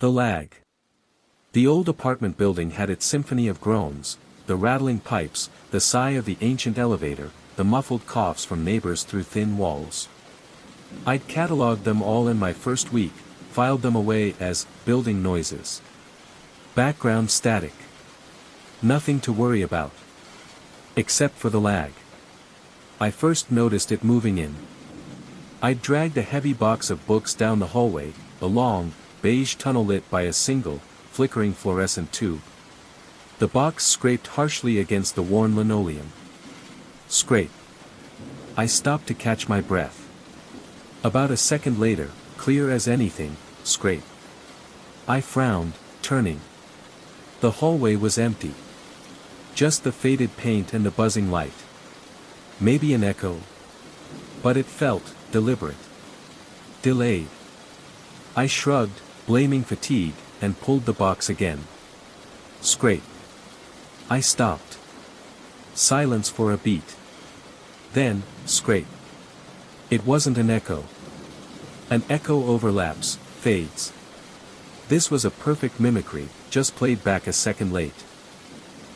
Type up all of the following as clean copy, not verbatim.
The lag. The old apartment building had its symphony of groans, the rattling pipes, the sigh of the ancient elevator, the muffled coughs from neighbors through thin walls. I'd catalogued them all in my first week, filed them away as building noises. Background static. Nothing to worry about. Except for the lag. I first noticed it moving in. I'd dragged a heavy box of books down the hallway, a long, beige tunnel lit by a single, flickering fluorescent tube. The box scraped harshly against the worn linoleum. Scrape. I stopped to catch my breath. About a second later, clear as anything, scrape. I frowned, turning. The hallway was empty. Just the faded paint and the buzzing light. Maybe an echo. But it felt deliberate. Delayed. I shrugged, blaming fatigue, and pulled the box again. Scrape. I stopped. Silence for a beat. Then, scrape. It wasn't an echo. An echo overlaps, fades. This was a perfect mimicry, just played back a second late.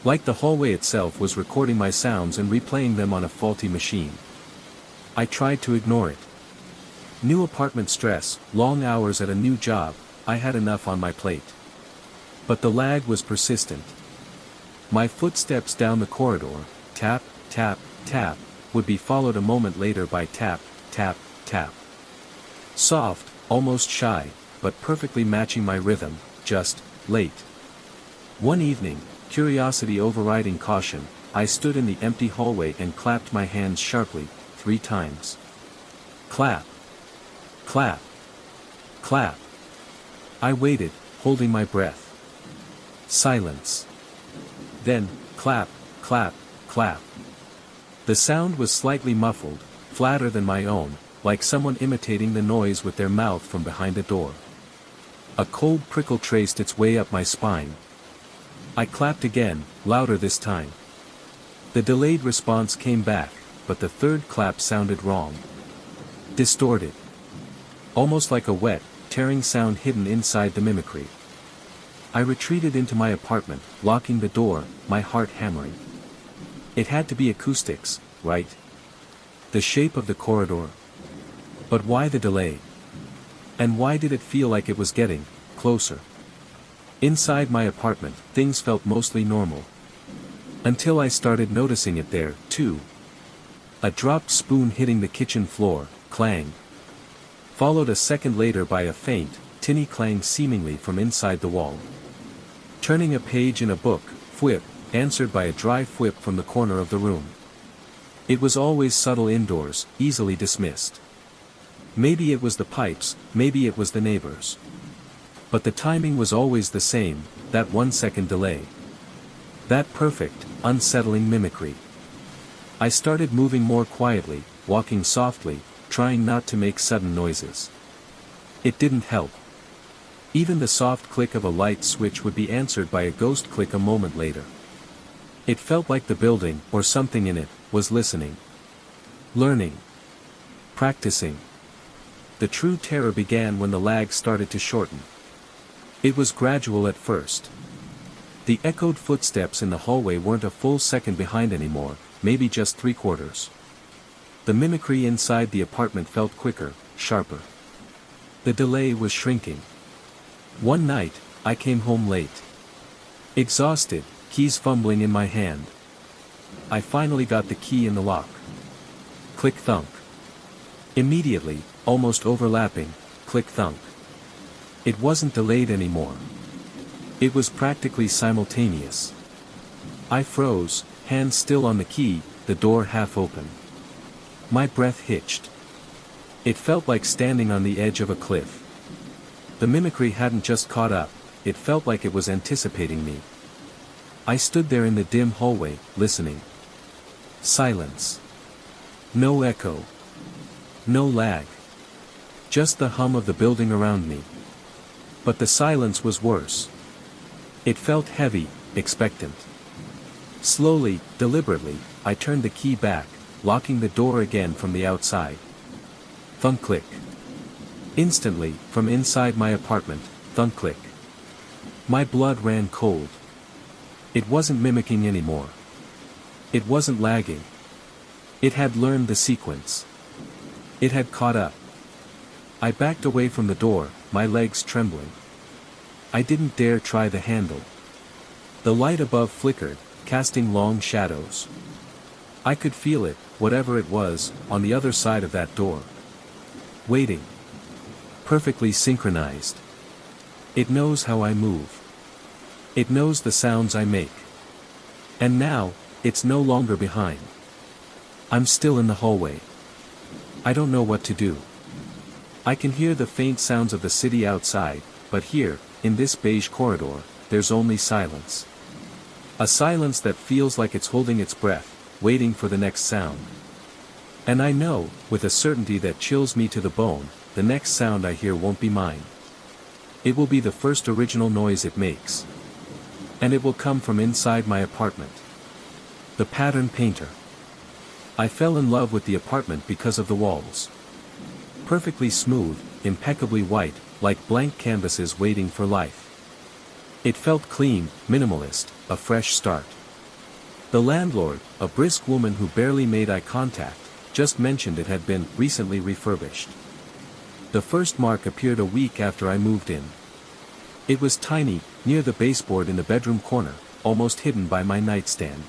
Like the hallway itself was recording my sounds and replaying them on a faulty machine. I tried to ignore it. New apartment stress, long hours at a new job, I had enough on my plate. But the lag was persistent. My footsteps down the corridor, tap, tap, tap, would be followed a moment later by tap, tap, tap. Soft, almost shy, but perfectly matching my rhythm, just, late. One evening, curiosity overriding caution, I stood in the empty hallway and clapped my hands sharply, 3 times. Clap. Clap. Clap. I waited, holding my breath. Silence. Then, clap, clap, clap. The sound was slightly muffled, flatter than my own, like someone imitating the noise with their mouth from behind a door. A cold prickle traced its way up my spine. I clapped again, louder this time. The delayed response came back, but the third clap sounded wrong. Distorted. Almost like a wet, tearing sound hidden inside the mimicry. I retreated into my apartment, locking the door, my heart hammering. It had to be acoustics, right? The shape of the corridor. But why the delay? And why did it feel like it was getting closer? Inside my apartment, things felt mostly normal. Until I started noticing it there, too. A dropped spoon hitting the kitchen floor, clang. Followed a second later by a faint, tinny clang seemingly from inside the wall. Turning a page in a book, whip, answered by a dry whip from the corner of the room. It was always subtle indoors, easily dismissed. Maybe it was the pipes, maybe it was the neighbors. But the timing was always the same, that 1-second delay. That perfect, unsettling mimicry. I started moving more quietly, walking softly, trying not to make sudden noises. It didn't help. Even the soft click of a light switch would be answered by a ghost click a moment later. It felt like the building, or something in it, was listening. Learning. Practicing. The true terror began when the lag started to shorten. It was gradual at first. The echoed footsteps in the hallway weren't a full second behind anymore, maybe just 3/4. The mimicry inside the apartment felt quicker, sharper. The delay was shrinking. One night, I came home late. Exhausted, keys fumbling in my hand. I finally got the key in the lock. Click thunk. Immediately, almost overlapping, click thunk. It wasn't delayed anymore. It was practically simultaneous. I froze, hands still on the key, the door half open. My breath hitched. It felt like standing on the edge of a cliff. The mimicry hadn't just caught up, it felt like it was anticipating me. I stood there in the dim hallway, listening. Silence. No echo. No lag. Just the hum of the building around me. But the silence was worse. It felt heavy, expectant. Slowly, deliberately, I turned the key back, locking the door again from the outside. Thunk click. Instantly, from inside my apartment, thunk click. My blood ran cold. It wasn't mimicking anymore. It wasn't lagging. It had learned the sequence. It had caught up. I backed away from the door, my legs trembling. I didn't dare try the handle. The light above flickered, casting long shadows. I could feel it, whatever it was, on the other side of that door. Waiting. Perfectly synchronized. It knows how I move. It knows the sounds I make. And now, it's no longer behind. I'm still in the hallway. I don't know what to do. I can hear the faint sounds of the city outside, but here, in this beige corridor, there's only silence. A silence that feels like it's holding its breath, waiting for the next sound. And I know, with a certainty that chills me to the bone, the next sound I hear won't be mine. It will be the first original noise it makes. And it will come from inside my apartment. The pattern painter. I fell in love with the apartment because of the walls. Perfectly smooth, impeccably white, like blank canvases waiting for life. It felt clean, minimalist, a fresh start. The landlord, a brisk woman who barely made eye contact, just mentioned it had been recently refurbished. The first mark appeared a week after I moved in. It was tiny, near the baseboard in the bedroom corner, almost hidden by my nightstand.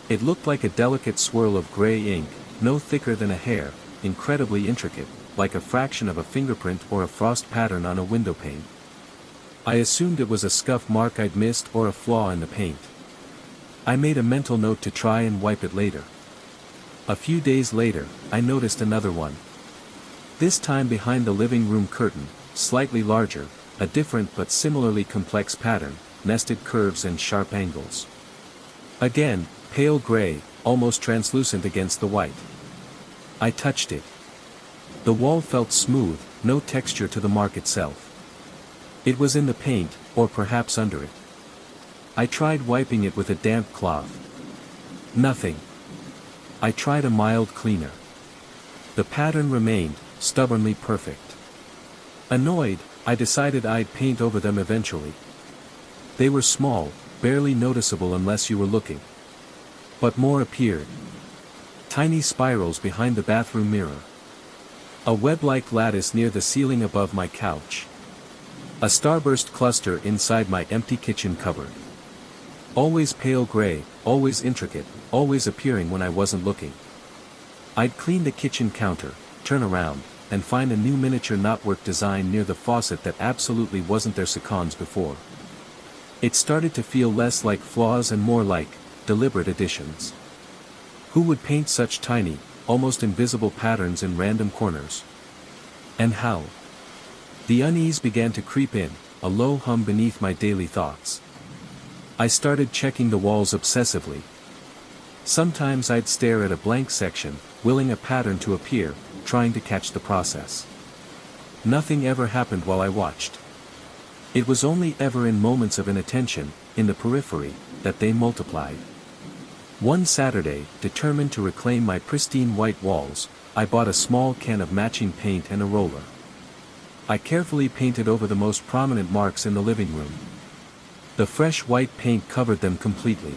It looked like a delicate swirl of gray ink, no thicker than a hair, incredibly intricate, like a fraction of a fingerprint or a frost pattern on a windowpane. I assumed it was a scuff mark I'd missed or a flaw in the paint. I made a mental note to try and wipe it later. A few days later, I noticed another one. This time behind the living room curtain, slightly larger, a different but similarly complex pattern, nested curves and sharp angles. Again, pale gray, almost translucent against the white. I touched it. The wall felt smooth, no texture to the mark itself. It was in the paint, or perhaps under it. I tried wiping it with a damp cloth. Nothing. I tried a mild cleaner. The pattern remained, stubbornly perfect. Annoyed, I decided I'd paint over them eventually. They were small, barely noticeable unless you were looking. But more appeared. Tiny spirals behind the bathroom mirror. A web-like lattice near the ceiling above my couch. A starburst cluster inside my empty kitchen cupboard. Always pale gray, always intricate, always appearing when I wasn't looking. I'd clean the kitchen counter, turn around, and find a new miniature knotwork design near the faucet that absolutely wasn't there seconds before. It started to feel less like flaws and more like deliberate additions. Who would paint such tiny, almost invisible patterns in random corners? And how? The unease began to creep in, a low hum beneath my daily thoughts. I started checking the walls obsessively. Sometimes I'd stare at a blank section, willing a pattern to appear, trying to catch the process. Nothing ever happened while I watched. It was only ever in moments of inattention, in the periphery, that they multiplied. One Saturday, determined to reclaim my pristine white walls, I bought a small can of matching paint and a roller. I carefully painted over the most prominent marks in the living room. The fresh white paint covered them completely.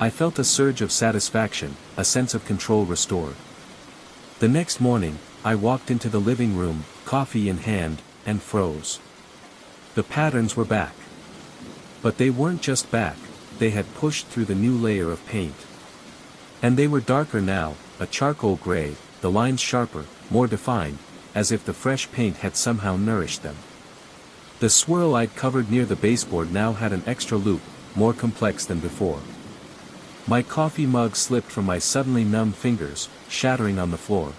I felt a surge of satisfaction, a sense of control restored. The next morning, I walked into the living room, coffee in hand, and froze. The patterns were back. But they weren't just back, they had pushed through the new layer of paint. And they were darker now, a charcoal gray, the lines sharper, more defined, as if the fresh paint had somehow nourished them. The swirl I'd covered near the baseboard now had an extra loop, more complex than before. My coffee mug slipped from my suddenly numb fingers, shattering on the floor.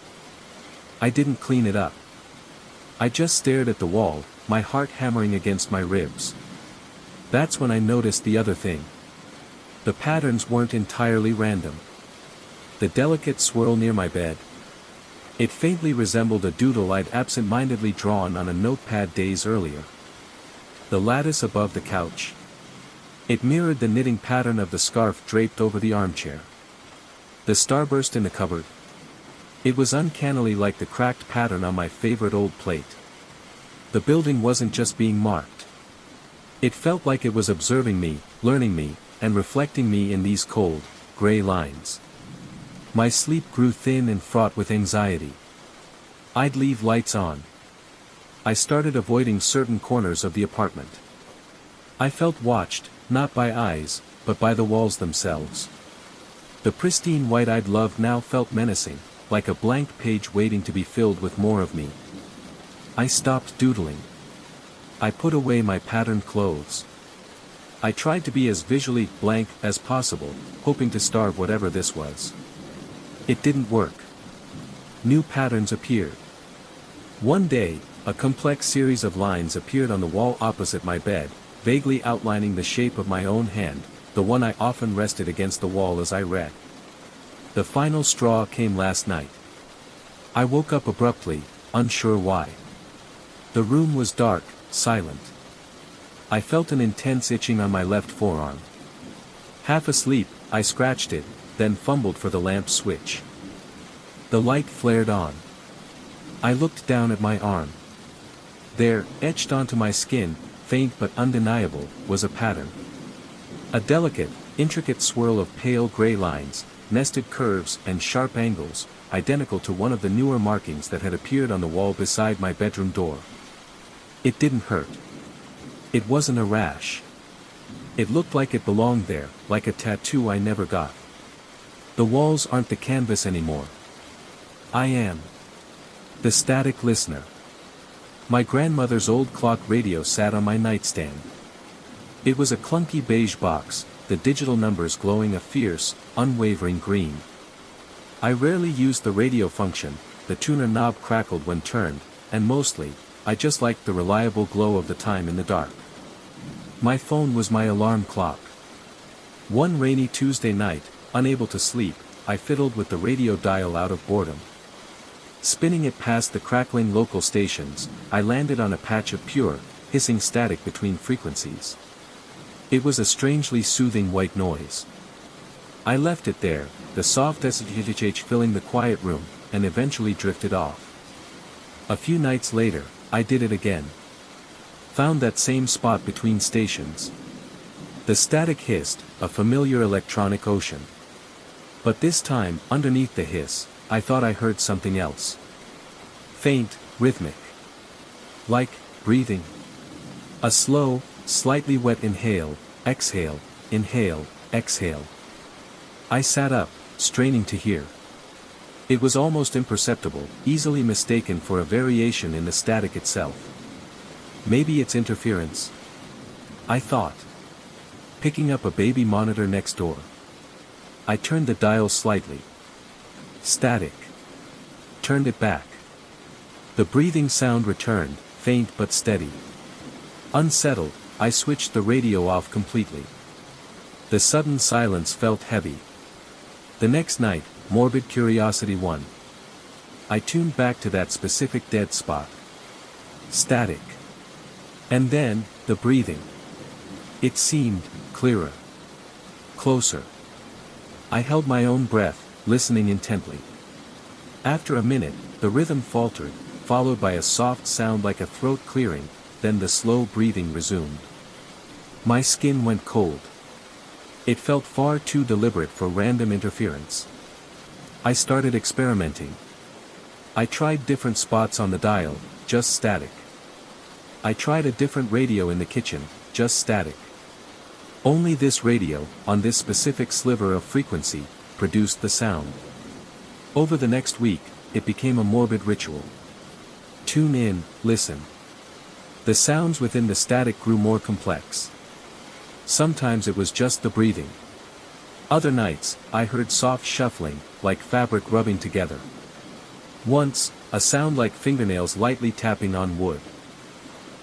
I didn't clean it up. I just stared at the wall, my heart hammering against my ribs. That's when I noticed the other thing. The patterns weren't entirely random. The delicate swirl near my bed. It faintly resembled a doodle I'd absent-mindedly drawn on a notepad days earlier. The lattice above the couch. It mirrored the knitting pattern of the scarf draped over the armchair. The starburst in the cupboard. It was uncannily like the cracked pattern on my favorite old plate. The building wasn't just being marked. It felt like it was observing me, learning me, and reflecting me in these cold, gray lines. My sleep grew thin and fraught with anxiety. I'd leave lights on. I started avoiding certain corners of the apartment. I felt watched, not by eyes, but by the walls themselves. The pristine white I'd loved now felt menacing, like a blank page waiting to be filled with more of me. I stopped doodling. I put away my patterned clothes. I tried to be as visually blank as possible, hoping to starve whatever this was. It didn't work. New patterns appeared. One day, a complex series of lines appeared on the wall opposite my bed, vaguely outlining the shape of my own hand, the one I often rested against the wall as I read. The final straw came last night. I woke up abruptly, unsure why. The room was dark, silent. I felt an intense itching on my left forearm. Half asleep, I scratched it, then fumbled for the lamp switch. The light flared on. I looked down at my arm. There, etched onto my skin, faint but undeniable, was a pattern. A delicate, intricate swirl of pale gray lines, nested curves and sharp angles, identical to one of the newer markings that had appeared on the wall beside my bedroom door. It didn't hurt. It wasn't a rash. It looked like it belonged there, like a tattoo I never got. The walls aren't the canvas anymore. I am the static listener. My grandmother's old clock radio sat on my nightstand. It was a clunky beige box, the digital numbers glowing a fierce, unwavering green. I rarely used the radio function, the tuner knob crackled when turned, and mostly, I just liked the reliable glow of the time in the dark. My phone was my alarm clock. One rainy Tuesday night, unable to sleep, I fiddled with the radio dial out of boredom. Spinning it past the crackling local stations, I landed on a patch of pure, hissing static between frequencies. It was a strangely soothing white noise. I left it there, the soft SHH filling the quiet room, and eventually drifted off. A few nights later, I did it again. Found that same spot between stations. The static hissed, a familiar electronic ocean. But this time, underneath the hiss, I thought I heard something else. Faint, rhythmic. Like breathing. A slow, slightly wet inhale, exhale, inhale, exhale. I sat up, straining to hear. It was almost imperceptible, easily mistaken for a variation in the static itself. Maybe it's interference. I thought. Picking up a baby monitor next door. I turned the dial slightly. Static. Turned it back. The breathing sound returned, faint but steady. Unsettled, I switched the radio off completely. The sudden silence felt heavy. The next night, morbid curiosity won. I tuned back to that specific dead spot. Static. And then, the breathing. It seemed clearer. Closer. I held my own breath, listening intently. After a minute, the rhythm faltered, followed by a soft sound like a throat clearing, then the slow breathing resumed. My skin went cold. It felt far too deliberate for random interference. I started experimenting. I tried different spots on the dial, just static. I tried a different radio in the kitchen, just static. Only this radio, on this specific sliver of frequency, produced the sound. Over the next week, it became a morbid ritual. Tune in, listen. The sounds within the static grew more complex. Sometimes it was just the breathing. Other nights, I heard soft shuffling, like fabric rubbing together. Once, a sound like fingernails lightly tapping on wood.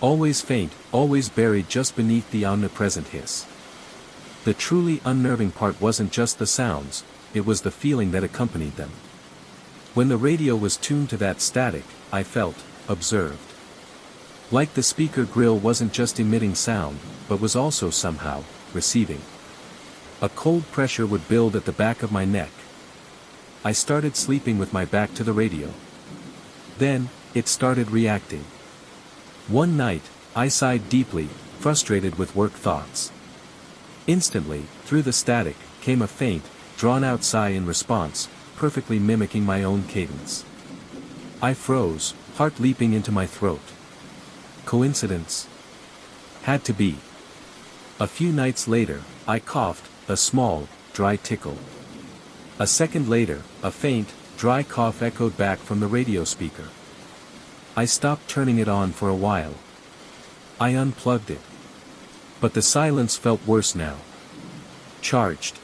Always faint, always buried just beneath the omnipresent hiss. The truly unnerving part wasn't just the sounds, it was the feeling that accompanied them. When the radio was tuned to that static, I felt observed. Like the speaker grill wasn't just emitting sound, but was also somehow receiving. A cold pressure would build at the back of my neck. I started sleeping with my back to the radio. Then, it started reacting. One night, I sighed deeply, frustrated with work thoughts. Instantly, through the static, came a faint, drawn-out sigh in response, perfectly mimicking my own cadence. I froze, heart leaping into my throat. Coincidence? Had to be. A few nights later, I coughed, a small, dry tickle. A second later, a faint, dry cough echoed back from the radio speaker. I stopped turning it on for a while. I unplugged it. But the silence felt worse now. Charged.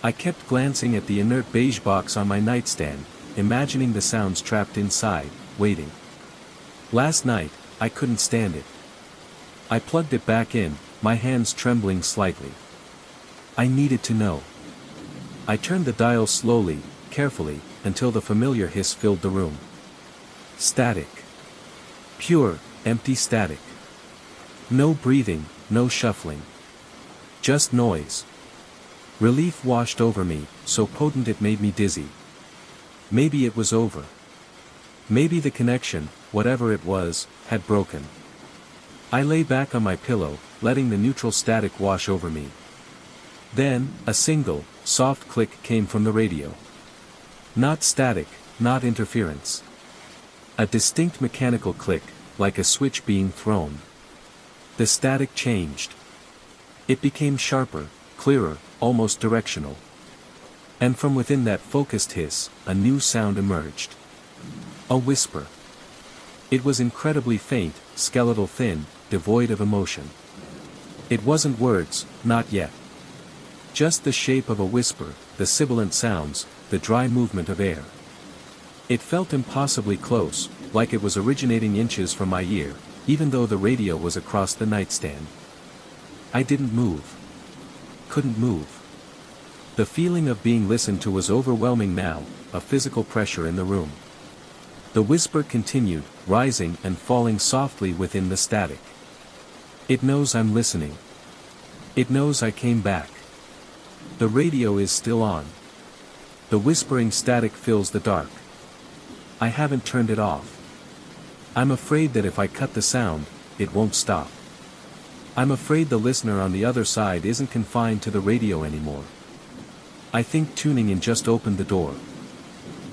I kept glancing at the inert beige box on my nightstand, imagining the sounds trapped inside, waiting. Last night, I couldn't stand it. I plugged it back in, my hands trembling slightly. I needed to know. I turned the dial slowly, carefully, until the familiar hiss filled the room. Static. Pure, empty static. No breathing, no shuffling. Just noise. Relief washed over me, so potent it made me dizzy. Maybe it was over. Maybe the connection, whatever it was, had broken. I lay back on my pillow, letting the neutral static wash over me. Then, a single, soft click came from the radio. Not static, not interference. A distinct mechanical click, like a switch being thrown. The static changed. It became sharper, clearer, almost directional. And from within that focused hiss, a new sound emerged. A whisper. It was incredibly faint, skeletal thin, devoid of emotion. It wasn't words, not yet. Just the shape of a whisper, the sibilant sounds, the dry movement of air. It felt impossibly close, like it was originating inches from my ear, even though the radio was across the nightstand. I didn't move. Couldn't move. The feeling of being listened to was overwhelming now, a physical pressure in the room. The whisper continued, rising and falling softly within the static. It knows I'm listening. It knows I came back. The radio is still on. The whispering static fills the dark. I haven't turned it off. I'm afraid that if I cut the sound, it won't stop. I'm afraid the listener on the other side isn't confined to the radio anymore. I think tuning in just opened the door.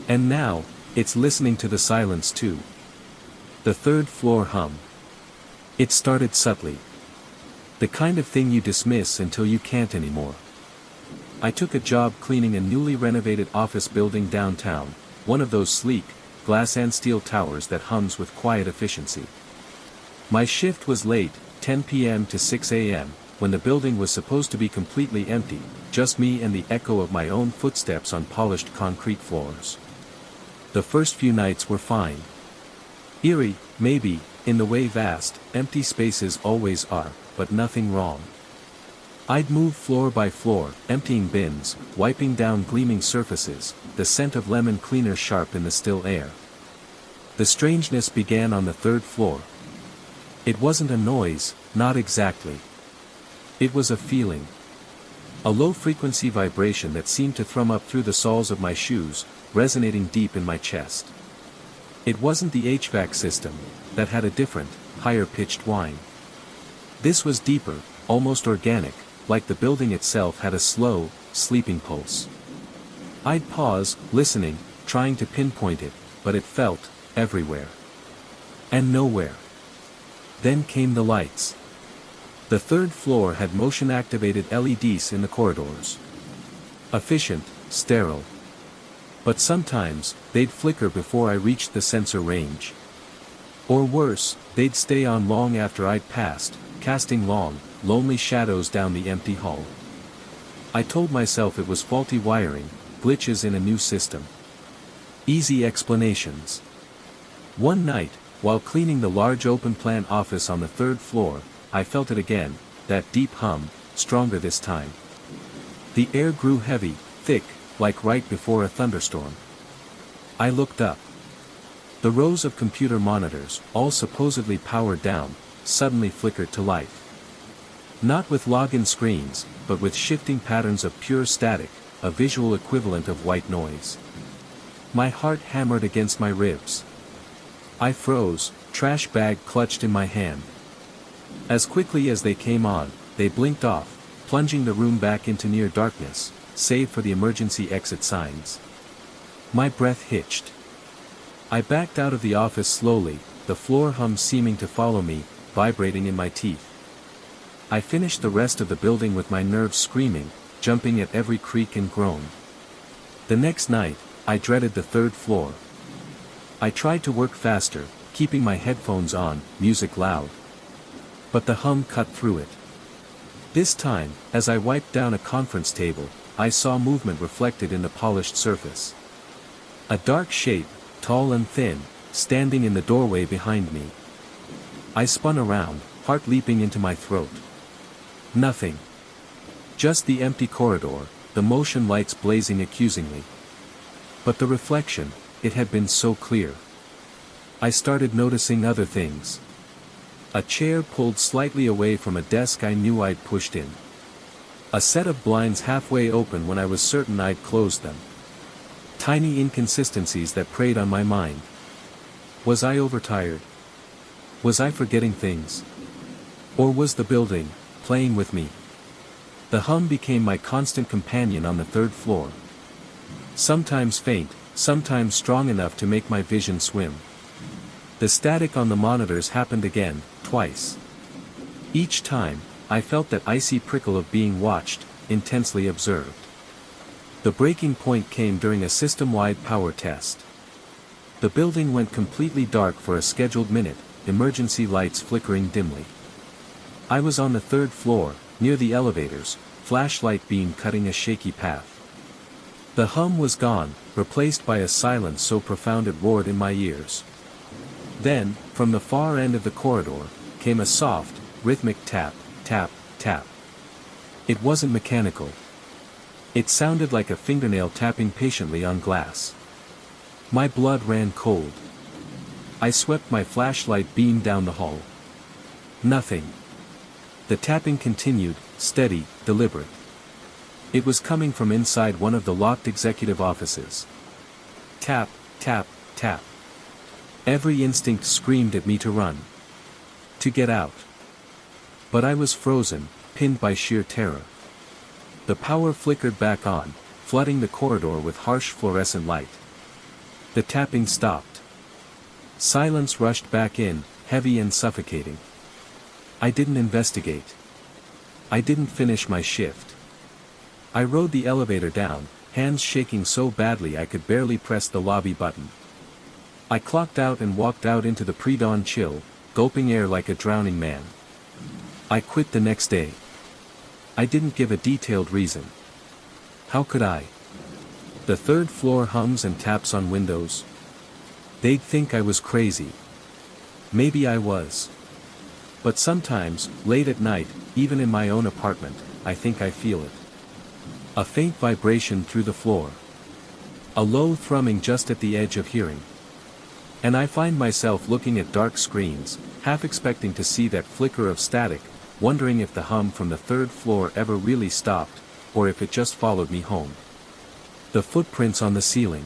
And now, it's listening to the silence too. The third floor hum. It started subtly. The kind of thing you dismiss until you can't anymore. I took a job cleaning a newly renovated office building downtown, one of those sleek, glass and steel towers that hums with quiet efficiency. My shift was late, 10 p.m. to 6 a.m., when the building was supposed to be completely empty, just me and the echo of my own footsteps on polished concrete floors. The first few nights were fine. Eerie, maybe, in the way vast, empty spaces always are, but nothing wrong. I'd move floor by floor, emptying bins, wiping down gleaming surfaces, the scent of lemon cleaner sharp in the still air. The strangeness began on the third floor. It wasn't a noise, not exactly. It was a feeling. A low-frequency vibration that seemed to thrum up through the soles of my shoes, resonating deep in my chest. It wasn't the HVAC system, that had a different, higher-pitched whine. This was deeper, almost organic, like the building itself had a slow, sleeping pulse. I'd pause, listening, trying to pinpoint it, but it felt, everywhere. And nowhere. Then came the lights. The third floor had motion-activated LEDs in the corridors. Efficient, sterile. But sometimes, they'd flicker before I reached the sensor range. Or worse, they'd stay on long after I'd passed, casting long, lonely shadows down the empty hall. I told myself it was faulty wiring, glitches in a new system. Easy explanations. One night, while cleaning the large open-plan office on the third floor, I felt it again, that deep hum, stronger this time. The air grew heavy, thick, like right before a thunderstorm. I looked up. The rows of computer monitors, all supposedly powered down, suddenly flickered to life. Not with login screens, but with shifting patterns of pure static, a visual equivalent of white noise. My heart hammered against my ribs. I froze, trash bag clutched in my hand. As quickly as they came on, they blinked off, plunging the room back into near darkness, save for the emergency exit signs. My breath hitched. I backed out of the office slowly, the floor hum seeming to follow me, vibrating in my teeth. I finished the rest of the building with my nerves screaming, jumping at every creak and groan. The next night, I dreaded the third floor. I tried to work faster, keeping my headphones on, music loud. But the hum cut through it. This time, as I wiped down a conference table, I saw movement reflected in the polished surface. A dark shape, tall and thin, standing in the doorway behind me. I spun around, heart leaping into my throat. Nothing. Just the empty corridor, the motion lights blazing accusingly. But the reflection, it had been so clear. I started noticing other things. A chair pulled slightly away from a desk I knew I'd pushed in. A set of blinds halfway open when I was certain I'd closed them. Tiny inconsistencies that preyed on my mind. Was I overtired? Was I forgetting things? Or was the building playing with me? The hum became my constant companion on the third floor. Sometimes faint, sometimes strong enough to make my vision swim. The static on the monitors happened again, twice. Each time, I felt that icy prickle of being watched, intensely observed. The breaking point came during a system-wide power test. The building went completely dark for a scheduled minute, emergency lights flickering dimly. I was on the third floor, near the elevators, flashlight beam cutting a shaky path. The hum was gone, replaced by a silence so profound it roared in my ears. Then, from the far end of the corridor, came a soft, rhythmic tap, tap, tap. It wasn't mechanical. It sounded like a fingernail tapping patiently on glass. My blood ran cold. I swept my flashlight beam down the hall. Nothing. The tapping continued, steady, deliberate. It was coming from inside one of the locked executive offices. Tap, tap, tap. Every instinct screamed at me to run. To get out. But I was frozen, pinned by sheer terror. The power flickered back on, flooding the corridor with harsh fluorescent light. The tapping stopped. Silence rushed back in, heavy and suffocating. I didn't investigate. I didn't finish my shift. I rode the elevator down, hands shaking so badly I could barely press the lobby button. I clocked out and walked out into the pre-dawn chill, gulping air like a drowning man. I quit the next day. I didn't give a detailed reason. How could I? The third floor hums and taps on windows. They'd think I was crazy. Maybe I was. But sometimes, late at night, even in my own apartment, I think I feel it. A faint vibration through the floor. A low thrumming just at the edge of hearing. And I find myself looking at dark screens, half expecting to see that flicker of static, wondering if the hum from the third floor ever really stopped, or if it just followed me home. The footprints on the ceiling.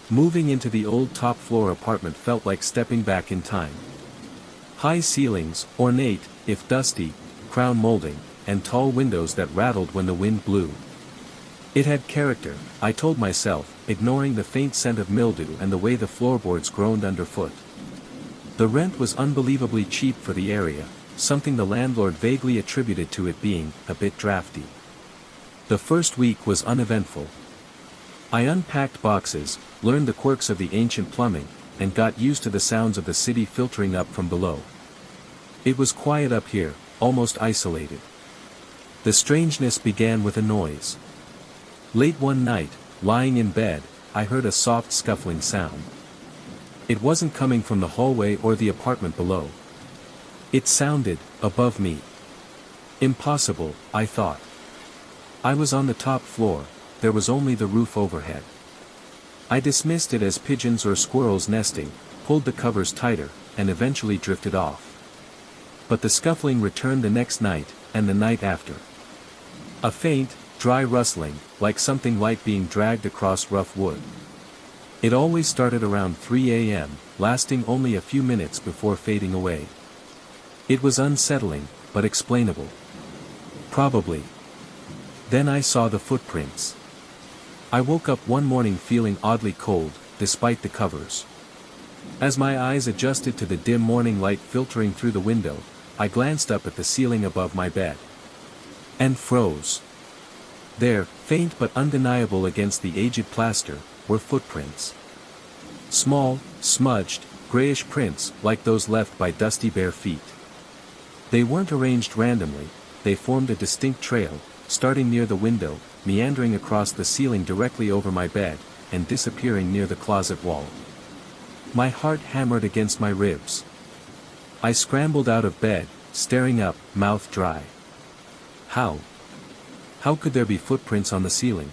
Moving into the old top-floor apartment felt like stepping back in time. High ceilings, ornate, if dusty, crown molding, and tall windows that rattled when the wind blew. It had character, I told myself, ignoring the faint scent of mildew and the way the floorboards groaned underfoot. The rent was unbelievably cheap for the area, something the landlord vaguely attributed to it being a bit drafty. The first week was uneventful. I unpacked boxes, learned the quirks of the ancient plumbing, and got used to the sounds of the city filtering up from below. It was quiet up here, almost isolated. The strangeness began with a noise. Late one night, lying in bed, I heard a soft scuffling sound. It wasn't coming from the hallway or the apartment below. It sounded, above me. Impossible, I thought. I was on the top floor, there was only the roof overhead. I dismissed it as pigeons or squirrels nesting, pulled the covers tighter, and eventually drifted off. But the scuffling returned the next night, and the night after. A faint, dry rustling, like something light being dragged across rough wood. It always started around 3 a.m., lasting only a few minutes before fading away. It was unsettling, but explainable. Probably. Then I saw the footprints. I woke up one morning feeling oddly cold, despite the covers. As my eyes adjusted to the dim morning light filtering through the window, I glanced up at the ceiling above my bed. And froze. There, faint but undeniable against the aged plaster, were footprints. Small, smudged, grayish prints like those left by dusty bare feet. They weren't arranged randomly, they formed a distinct trail, starting near the window, meandering across the ceiling directly over my bed, and disappearing near the closet wall. My heart hammered against my ribs. I scrambled out of bed, staring up, mouth dry. How? How could there be footprints on the ceiling?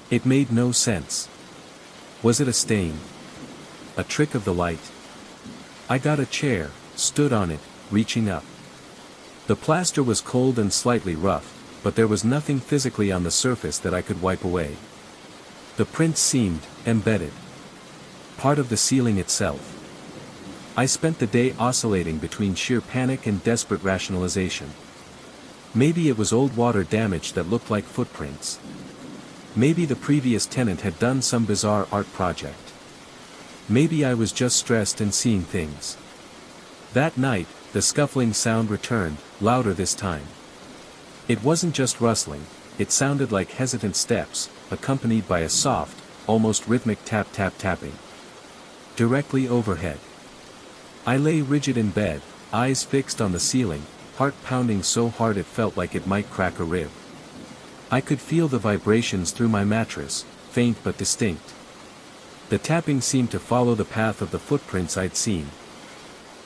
It made no sense. Was it a stain? A trick of the light? I got a chair, stood on it, reaching up. The plaster was cold and slightly rough, but there was nothing physically on the surface that I could wipe away. The prints seemed embedded. Part of the ceiling itself. I spent the day oscillating between sheer panic and desperate rationalization. Maybe it was old water damage that looked like footprints. Maybe the previous tenant had done some bizarre art project. Maybe I was just stressed and seeing things. That night, the scuffling sound returned, louder this time. It wasn't just rustling, it sounded like hesitant steps, accompanied by a soft, almost rhythmic tap-tap-tapping. Directly overhead. I lay rigid in bed, eyes fixed on the ceiling, heart pounding so hard it felt like it might crack a rib. I could feel the vibrations through my mattress, faint but distinct. The tapping seemed to follow the path of the footprints I'd seen.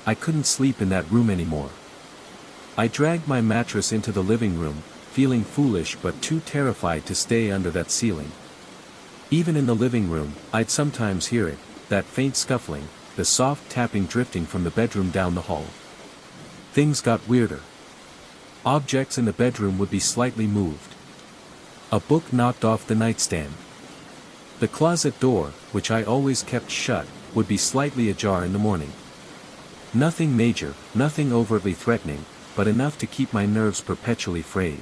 I couldn't sleep in that room anymore. I dragged my mattress into the living room, feeling foolish but too terrified to stay under that ceiling. Even in the living room, I'd sometimes hear it, that faint scuffling, the soft tapping drifting from the bedroom down the hall. Things got weirder. Objects in the bedroom would be slightly moved. A book knocked off the nightstand. The closet door, which I always kept shut, would be slightly ajar in the morning. Nothing major, nothing overtly threatening, but enough to keep my nerves perpetually frayed.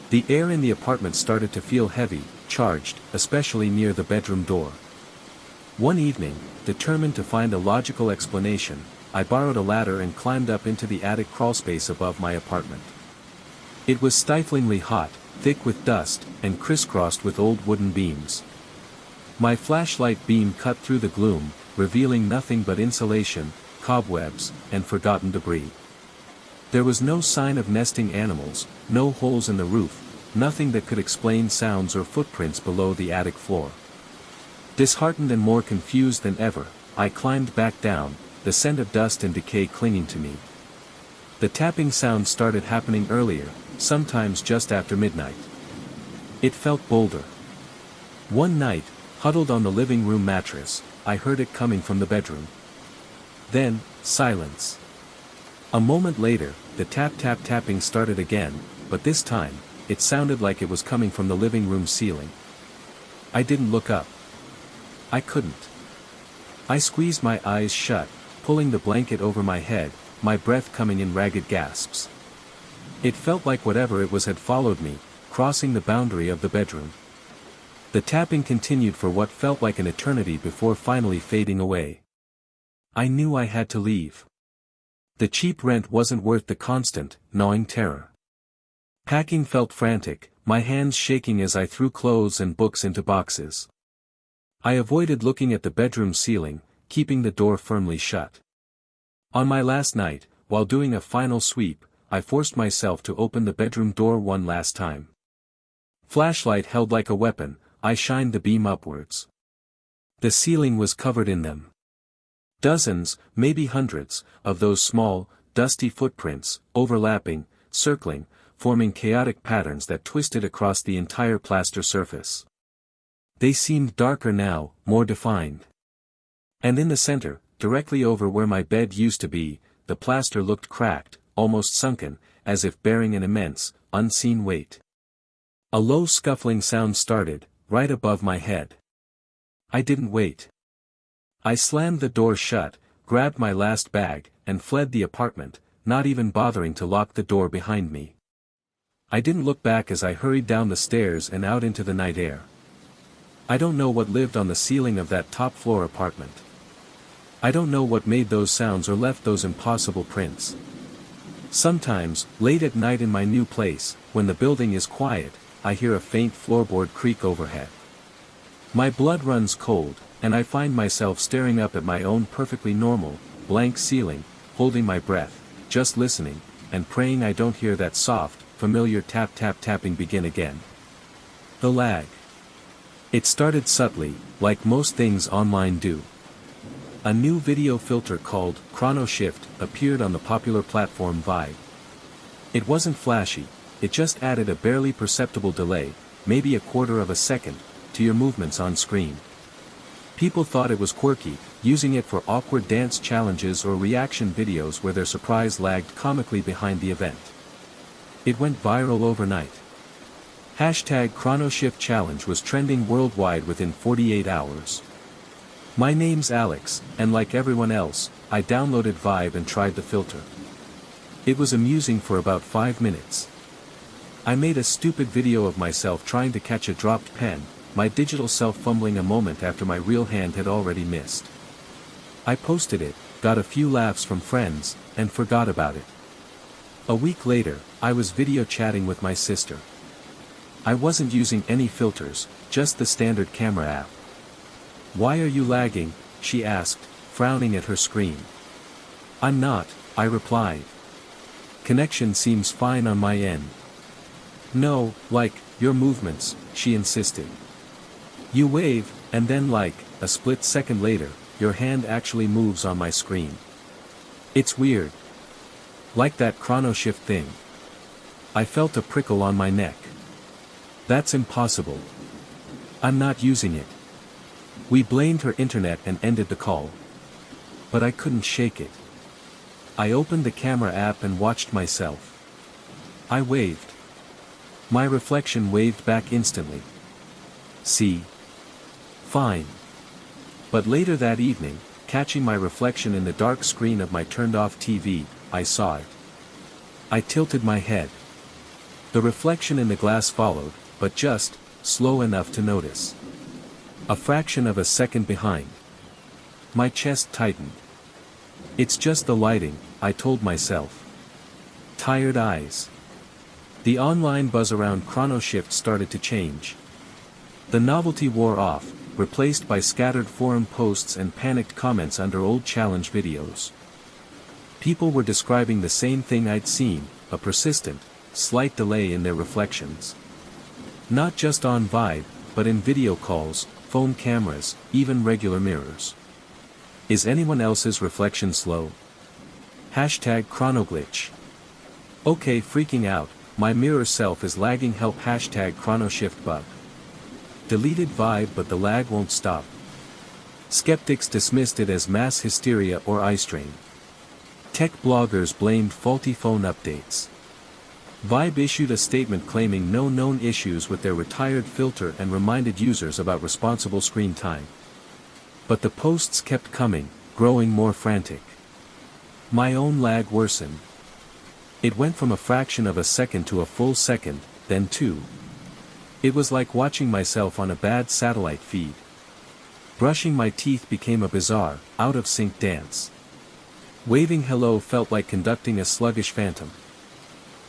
The air in the apartment started to feel heavy, charged, especially near the bedroom door. One evening, determined to find a logical explanation, I borrowed a ladder and climbed up into the attic crawlspace above my apartment. It was stiflingly hot, thick with dust, and crisscrossed with old wooden beams. My flashlight beam cut through the gloom, revealing nothing but insulation, cobwebs, and forgotten debris. There was no sign of nesting animals, no holes in the roof, nothing that could explain sounds or footprints below the attic floor. Disheartened and more confused than ever, I climbed back down, the scent of dust and decay clinging to me. The tapping sound started happening earlier, sometimes just after midnight. It felt bolder. One night, huddled on the living room mattress, I heard it coming from the bedroom. Then, silence. A moment later, the tap-tap-tapping started again, but this time, it sounded like it was coming from the living room ceiling. I didn't look up. I couldn't. I squeezed my eyes shut, pulling the blanket over my head, my breath coming in ragged gasps. It felt like whatever it was had followed me, crossing the boundary of the bedroom. The tapping continued for what felt like an eternity before finally fading away. I knew I had to leave. The cheap rent wasn't worth the constant, gnawing terror. Packing felt frantic, my hands shaking as I threw clothes and books into boxes. I avoided looking at the bedroom ceiling, keeping the door firmly shut. On my last night, while doing a final sweep, I forced myself to open the bedroom door one last time. Flashlight held like a weapon, I shined the beam upwards. The ceiling was covered in them. Dozens, maybe hundreds, of those small, dusty footprints, overlapping, circling, forming chaotic patterns that twisted across the entire plaster surface. They seemed darker now, more defined. And in the center, directly over where my bed used to be, the plaster looked cracked, almost sunken, as if bearing an immense, unseen weight. A low scuffling sound started, right above my head. I didn't wait. I slammed the door shut, grabbed my last bag, and fled the apartment, not even bothering to lock the door behind me. I didn't look back as I hurried down the stairs and out into the night air. I don't know what lived on the ceiling of that top-floor apartment. I don't know what made those sounds or left those impossible prints. Sometimes, late at night in my new place, when the building is quiet, I hear a faint floorboard creak overhead. My blood runs cold, and I find myself staring up at my own perfectly normal, blank ceiling, holding my breath, just listening, and praying I don't hear that soft, familiar tap-tap-tapping begin again. The lag. It started subtly, like most things online do. A new video filter called ChronoShift appeared on the popular platform Vibe. It wasn't flashy, it just added a barely perceptible delay, maybe a quarter of a second, to your movements on screen. People thought it was quirky, using it for awkward dance challenges or reaction videos where their surprise lagged comically behind the event. It went viral overnight. #ChronoShift Challenge was trending worldwide within 48 hours. My name's Alex, and like everyone else, I downloaded Vibe and tried the filter. It was amusing for about 5 minutes. I made a stupid video of myself trying to catch a dropped pen, my digital self fumbling a moment after my real hand had already missed. I posted it, got a few laughs from friends, and forgot about it. A week later, I was video chatting with my sister. I wasn't using any filters, just the standard camera app. "Why are you lagging?" she asked, frowning at her screen. "I'm not," I replied. "Connection seems fine on my end." "No, like, your movements," she insisted. "You wave, and then like, a split second later, your hand actually moves on my screen. It's weird. Like that ChronoShift thing." I felt a prickle on my neck. "That's impossible. I'm not using it." We blamed her internet and ended the call. But I couldn't shake it. I opened the camera app and watched myself. I waved. My reflection waved back instantly. See? Fine. But later that evening, catching my reflection in the dark screen of my turned-off TV, I saw it. I tilted my head. The reflection in the glass followed, but just, slow enough to notice. A fraction of a second behind. My chest tightened. "It's just the lighting," I told myself. Tired eyes. The online buzz around ChronoShift started to change. The novelty wore off, replaced by scattered forum posts and panicked comments under old challenge videos. People were describing the same thing I'd seen, a persistent, slight delay in their reflections. Not just on Vibe, but in video calls, phone cameras, even regular mirrors. Is anyone else's reflection slow? #ChronoGlitch. Okay, freaking out, my mirror self is lagging, help #ChronoShift bug. Deleted Vibe but the lag won't stop. Skeptics dismissed it as mass hysteria or eye strain. Tech bloggers blamed faulty phone updates. Vibe issued a statement claiming no known issues with their retired filter and reminded users about responsible screen time. But the posts kept coming, growing more frantic. My own lag worsened. It went from a fraction of a second to a full second, then 2. It was like watching myself on a bad satellite feed. Brushing my teeth became a bizarre, out-of-sync dance. Waving hello felt like conducting a sluggish phantom.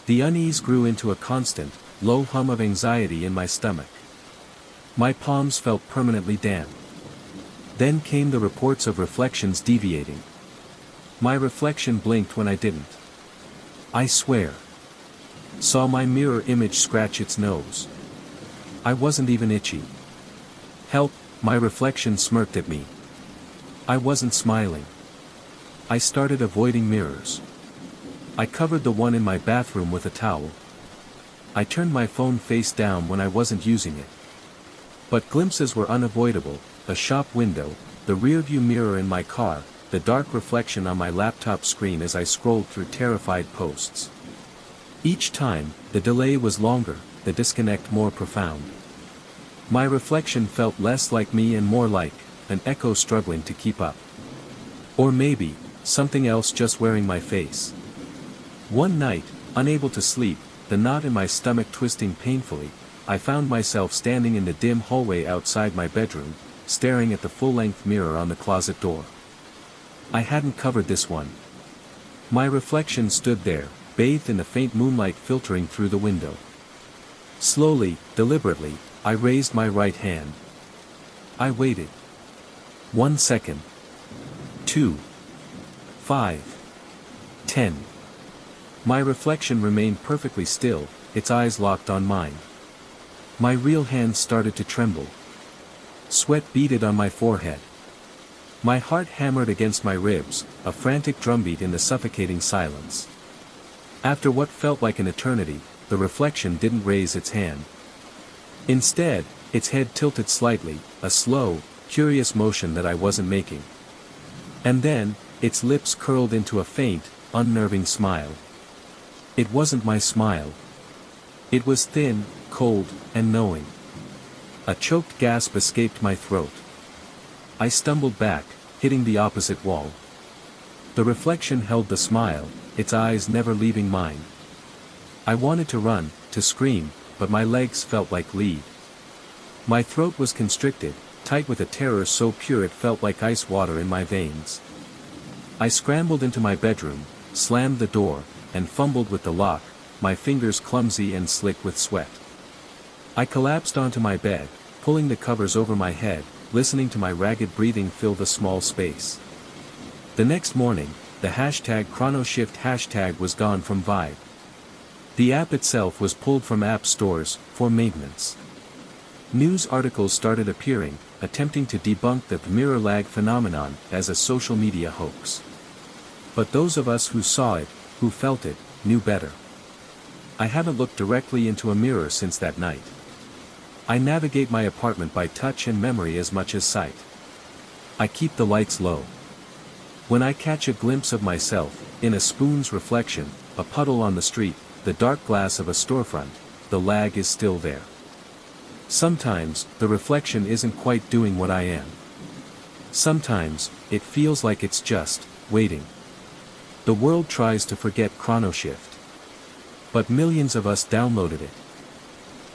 The unease grew into a constant, low hum of anxiety in my stomach. My palms felt permanently damp. Then came the reports of reflections deviating. My reflection blinked when I didn't. I swear. Saw my mirror image scratch its nose. I wasn't even itchy. Help, my reflection smirked at me. I wasn't smiling. I started avoiding mirrors. I covered the one in my bathroom with a towel. I turned my phone face down when I wasn't using it. But glimpses were unavoidable, a shop window, the rearview mirror in my car, the dark reflection on my laptop screen as I scrolled through terrified posts. Each time, the delay was longer, the disconnect more profound. My reflection felt less like me and more like an echo struggling to keep up. Or maybe, something else just wearing my face. One night, unable to sleep, the knot in my stomach twisting painfully, I found myself standing in the dim hallway outside my bedroom, staring at the full-length mirror on the closet door. I hadn't covered this one. My reflection stood there, bathed in the faint moonlight filtering through the window. Slowly, deliberately, I raised my right hand. I waited. 1 second. 2. 5. 10. My reflection remained perfectly still, its eyes locked on mine. My real hand started to tremble. Sweat beaded on my forehead. My heart hammered against my ribs, a frantic drumbeat in the suffocating silence. After what felt like an eternity, the reflection didn't raise its hand. Instead, its head tilted slightly, a slow, curious motion that I wasn't making. And then, its lips curled into a faint, unnerving smile. It wasn't my smile. It was thin, cold, and knowing. A choked gasp escaped my throat. I stumbled back, hitting the opposite wall. The reflection held the smile, its eyes never leaving mine. I wanted to run, to scream, but my legs felt like lead. My throat was constricted, tight with a terror so pure it felt like ice water in my veins. I scrambled into my bedroom, slammed the door, and fumbled with the lock, my fingers clumsy and slick with sweat. I collapsed onto my bed, pulling the covers over my head, listening to my ragged breathing fill the small space. The next morning, the #ChronoShift hashtag was gone from Vibe. The app itself was pulled from app stores, for maintenance. News articles started appearing, attempting to debunk the mirror lag phenomenon as a social media hoax. But those of us who saw it, who felt it, knew better. I haven't looked directly into a mirror since that night. I navigate my apartment by touch and memory as much as sight. I keep the lights low. When I catch a glimpse of myself, in a spoon's reflection, a puddle on the street, the dark glass of a storefront, the lag is still there. Sometimes, the reflection isn't quite doing what I am. Sometimes, it feels like it's just waiting. The world tries to forget ChronoShift. But millions of us downloaded it.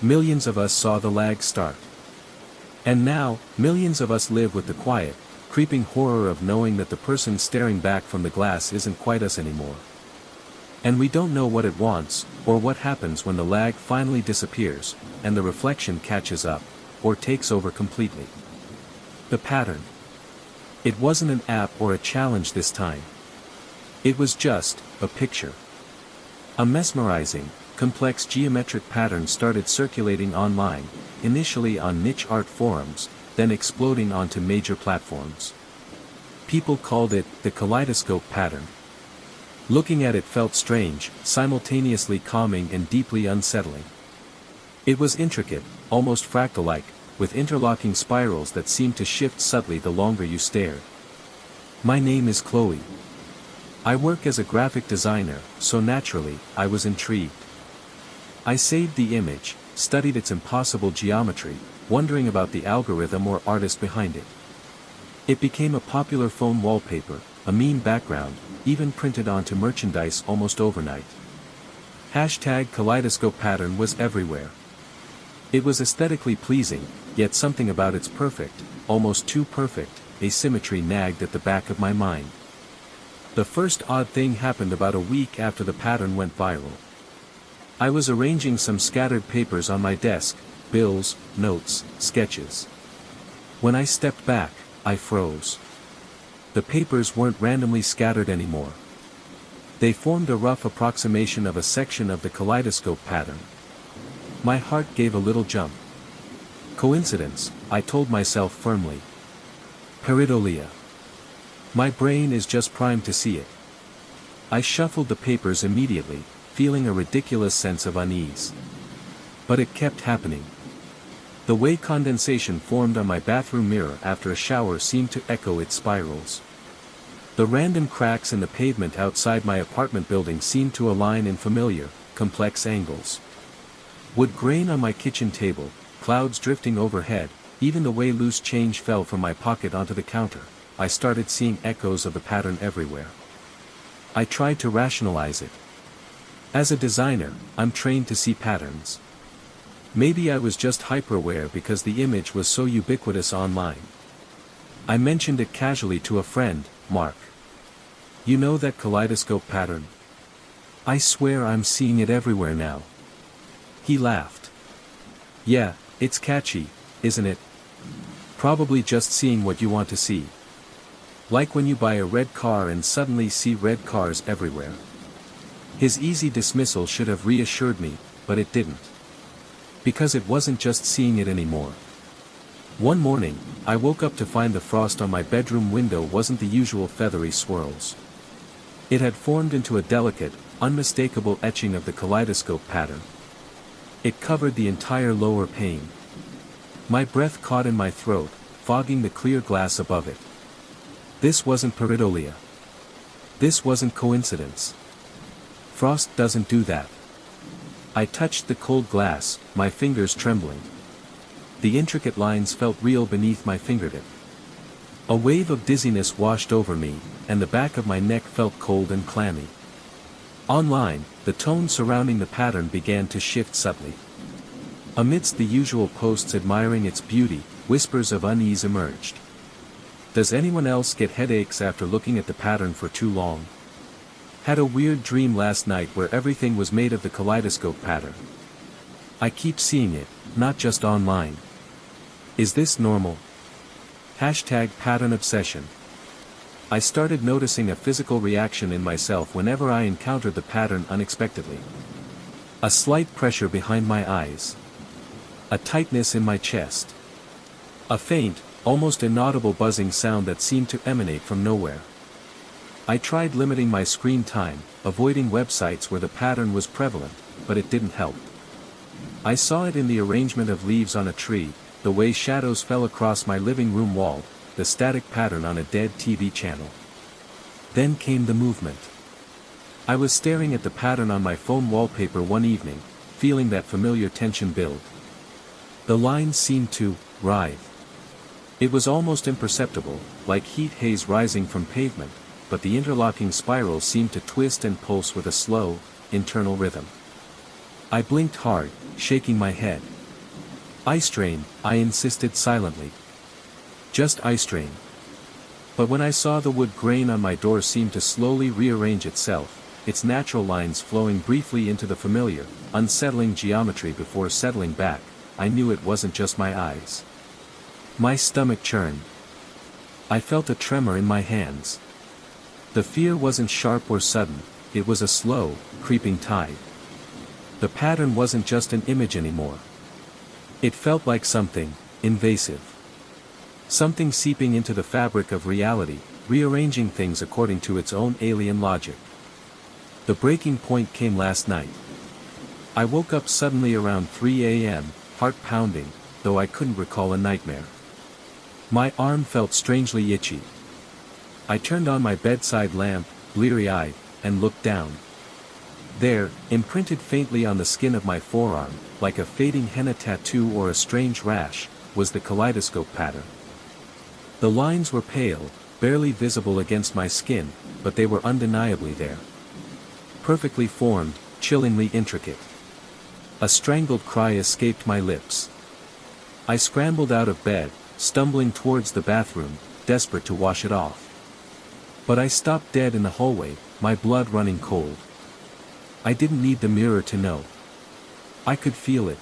Millions of us saw the lag start. And now, millions of us live with the quiet, creeping horror of knowing that the person staring back from the glass isn't quite us anymore. And we don't know what it wants, or what happens when the lag finally disappears, and the reflection catches up, or takes over completely. The pattern. It wasn't an app or a challenge this time. It was just a picture. A mesmerizing, complex geometric pattern started circulating online, initially on niche art forums, then exploding onto major platforms. People called it the kaleidoscope pattern. Looking at it felt strange, simultaneously calming and deeply unsettling. It was intricate, almost fractal-like, with interlocking spirals that seemed to shift subtly the longer you stared. My name is Chloe. I work as a graphic designer, so naturally, I was intrigued. I saved the image, studied its impossible geometry, wondering about the algorithm or artist behind it. It became a popular phone wallpaper, a meme background, even printed onto merchandise almost overnight. #kaleidoscope pattern was everywhere. It was aesthetically pleasing, yet something about its perfect, almost too perfect, asymmetry nagged at the back of my mind. The first odd thing happened about a week after the pattern went viral. I was arranging some scattered papers on my desk, bills, notes, sketches. When I stepped back, I froze. The papers weren't randomly scattered anymore. They formed a rough approximation of a section of the kaleidoscope pattern. My heart gave a little jump. Coincidence, I told myself firmly. Pareidolia. My brain is just primed to see it. I shuffled the papers immediately, feeling a ridiculous sense of unease. But it kept happening. The way condensation formed on my bathroom mirror after a shower seemed to echo its spirals. The random cracks in the pavement outside my apartment building seemed to align in familiar, complex angles. Wood grain on my kitchen table, clouds drifting overhead, even the way loose change fell from my pocket onto the counter, I started seeing echoes of the pattern everywhere. I tried to rationalize it. As a designer, I'm trained to see patterns. Maybe I was just hyper-aware because the image was so ubiquitous online. I mentioned it casually to a friend, Mark. You know that kaleidoscope pattern? I swear I'm seeing it everywhere now. He laughed. Yeah, it's catchy, isn't it? Probably just seeing what you want to see. Like when you buy a red car and suddenly see red cars everywhere. His easy dismissal should have reassured me, but it didn't. Because it wasn't just seeing it anymore. One morning, I woke up to find the frost on my bedroom window wasn't the usual feathery swirls. It had formed into a delicate, unmistakable etching of the kaleidoscope pattern. It covered the entire lower pane. My breath caught in my throat, fogging the clear glass above it. This wasn't pareidolia. This wasn't coincidence. Frost doesn't do that. I touched the cold glass, my fingers trembling. The intricate lines felt real beneath my fingertip. A wave of dizziness washed over me, and the back of my neck felt cold and clammy. Online, the tone surrounding the pattern began to shift subtly. Amidst the usual posts admiring its beauty, whispers of unease emerged. Does anyone else get headaches after looking at the pattern for too long? Had a weird dream last night where everything was made of the kaleidoscope pattern. I keep seeing it, not just online. Is this normal? #pattern obsession. I started noticing a physical reaction in myself whenever I encountered the pattern unexpectedly. A slight pressure behind my eyes. A tightness in my chest. A faint, almost inaudible buzzing sound that seemed to emanate from nowhere. I tried limiting my screen time, avoiding websites where the pattern was prevalent, but it didn't help. I saw it in the arrangement of leaves on a tree, the way shadows fell across my living room wall, the static pattern on a dead TV channel. Then came the movement. I was staring at the pattern on my phone wallpaper one evening, feeling that familiar tension build. The lines seemed to writhe. It was almost imperceptible, like heat haze rising from pavement, but the interlocking spirals seemed to twist and pulse with a slow, internal rhythm. I blinked hard, shaking my head. Eye strain, I insisted silently. Just eye strain. But when I saw the wood grain on my door seem to slowly rearrange itself, its natural lines flowing briefly into the familiar, unsettling geometry before settling back, I knew it wasn't just my eyes. My stomach churned. I felt a tremor in my hands. The fear wasn't sharp or sudden, it was a slow, creeping tide. The pattern wasn't just an image anymore. It felt like something invasive. Something seeping into the fabric of reality, rearranging things according to its own alien logic. The breaking point came last night. I woke up suddenly around 3 a.m., heart pounding, though I couldn't recall a nightmare. My arm felt strangely itchy. I turned on my bedside lamp, bleary-eyed, and looked down. There, imprinted faintly on the skin of my forearm, like a fading henna tattoo or a strange rash, was the kaleidoscope pattern. The lines were pale, barely visible against my skin, but they were undeniably there. Perfectly formed, chillingly intricate. A strangled cry escaped my lips. I scrambled out of bed, stumbling towards the bathroom, desperate to wash it off. But I stopped dead in the hallway, my blood running cold. I didn't need the mirror to know. I could feel it.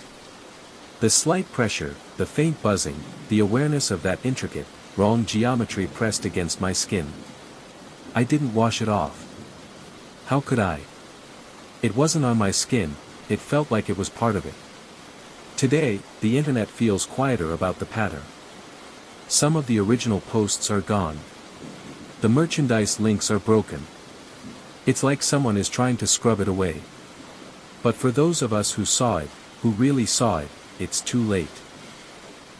The slight pressure, the faint buzzing, the awareness of that intricate, wrong geometry pressed against my skin. I didn't wash it off. How could I? It wasn't on my skin, it felt like it was part of it. Today, the internet feels quieter about the pattern. Some of the original posts are gone. The merchandise links are broken. It's like someone is trying to scrub it away. But for those of us who saw it, who really saw it, it's too late.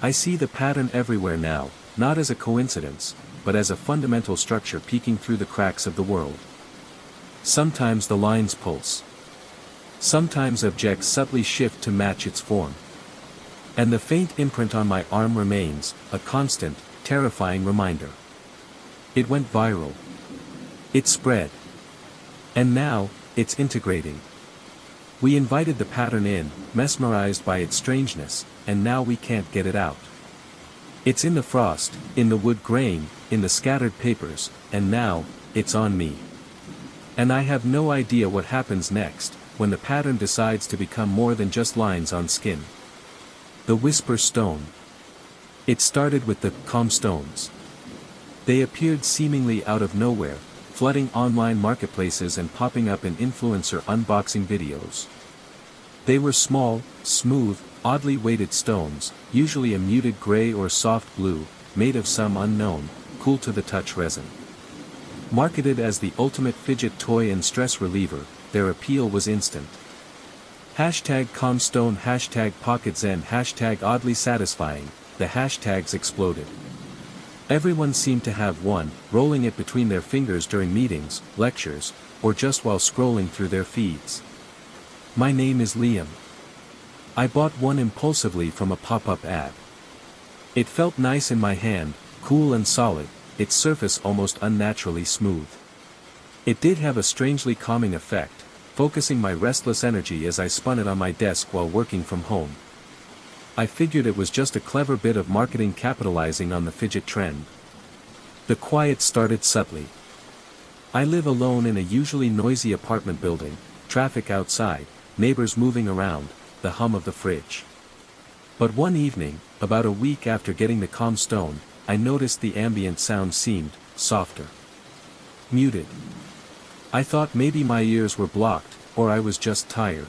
I see the pattern everywhere now, not as a coincidence, but as a fundamental structure peeking through the cracks of the world. Sometimes the lines pulse. Sometimes objects subtly shift to match its form. And the faint imprint on my arm remains, a constant, terrifying reminder. It went viral. It spread. And now, it's integrating. We invited the pattern in, mesmerized by its strangeness, and now we can't get it out. It's in the frost, in the wood grain, in the scattered papers, and now, it's on me. And I have no idea what happens next, when the pattern decides to become more than just lines on skin. The Whisper Stone. It started with the calm stones. They appeared seemingly out of nowhere, flooding online marketplaces and popping up in influencer unboxing videos. They were small, smooth, oddly weighted stones, usually a muted gray or soft blue, made of some unknown, cool-to-the-touch resin. Marketed as the ultimate fidget toy and stress reliever, their appeal was instant. Hashtag calm stone, hashtag pocket zen, hashtag oddly satisfying, the hashtags exploded. Everyone seemed to have one, rolling it between their fingers during meetings, lectures, or just while scrolling through their feeds. My name is Liam. I bought one impulsively from a pop-up ad. It felt nice in my hand, cool and solid, its surface almost unnaturally smooth. It did have a strangely calming effect, focusing my restless energy as I spun it on my desk while working from home. I figured it was just a clever bit of marketing capitalizing on the fidget trend. The quiet started subtly. I live alone in a usually noisy apartment building, traffic outside, neighbors moving around, the hum of the fridge. But one evening, about a week after getting the calm stone, I noticed the ambient sound seemed softer. Muted. I thought maybe my ears were blocked, or I was just tired.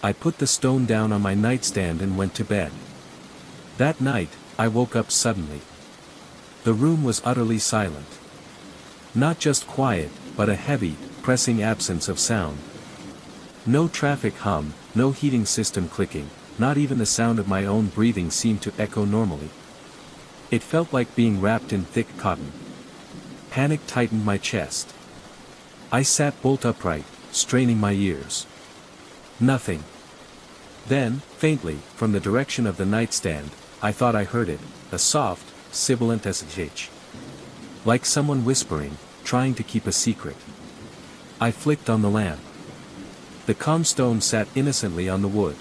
I put the stone down on my nightstand and went to bed. That night, I woke up suddenly. The room was utterly silent. Not just quiet, but a heavy, pressing absence of sound. No traffic hum, no heating system clicking, not even the sound of my own breathing seemed to echo normally. It felt like being wrapped in thick cotton. Panic tightened my chest. I sat bolt upright, straining my ears. Nothing. Then, faintly, from the direction of the nightstand, I thought I heard it, a soft, sibilant SH. Like someone whispering, trying to keep a secret. I flicked on the lamp. The calm stone sat innocently on the wood.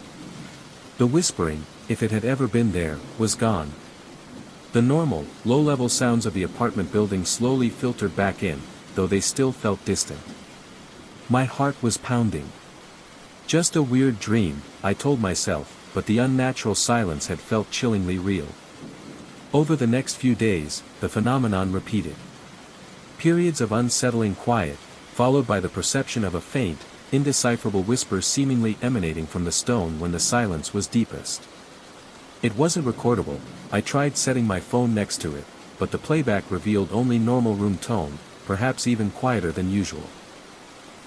The whispering, if it had ever been there, was gone. The normal, low-level sounds of the apartment building slowly filtered back in, though they still felt distant. My heart was pounding. Just a weird dream, I told myself, but the unnatural silence had felt chillingly real. Over the next few days, the phenomenon repeated. Periods of unsettling quiet, followed by the perception of a faint, indecipherable whisper seemingly emanating from the stone when the silence was deepest. It wasn't recordable. I tried setting my phone next to it, but the playback revealed only normal room tone, perhaps even quieter than usual.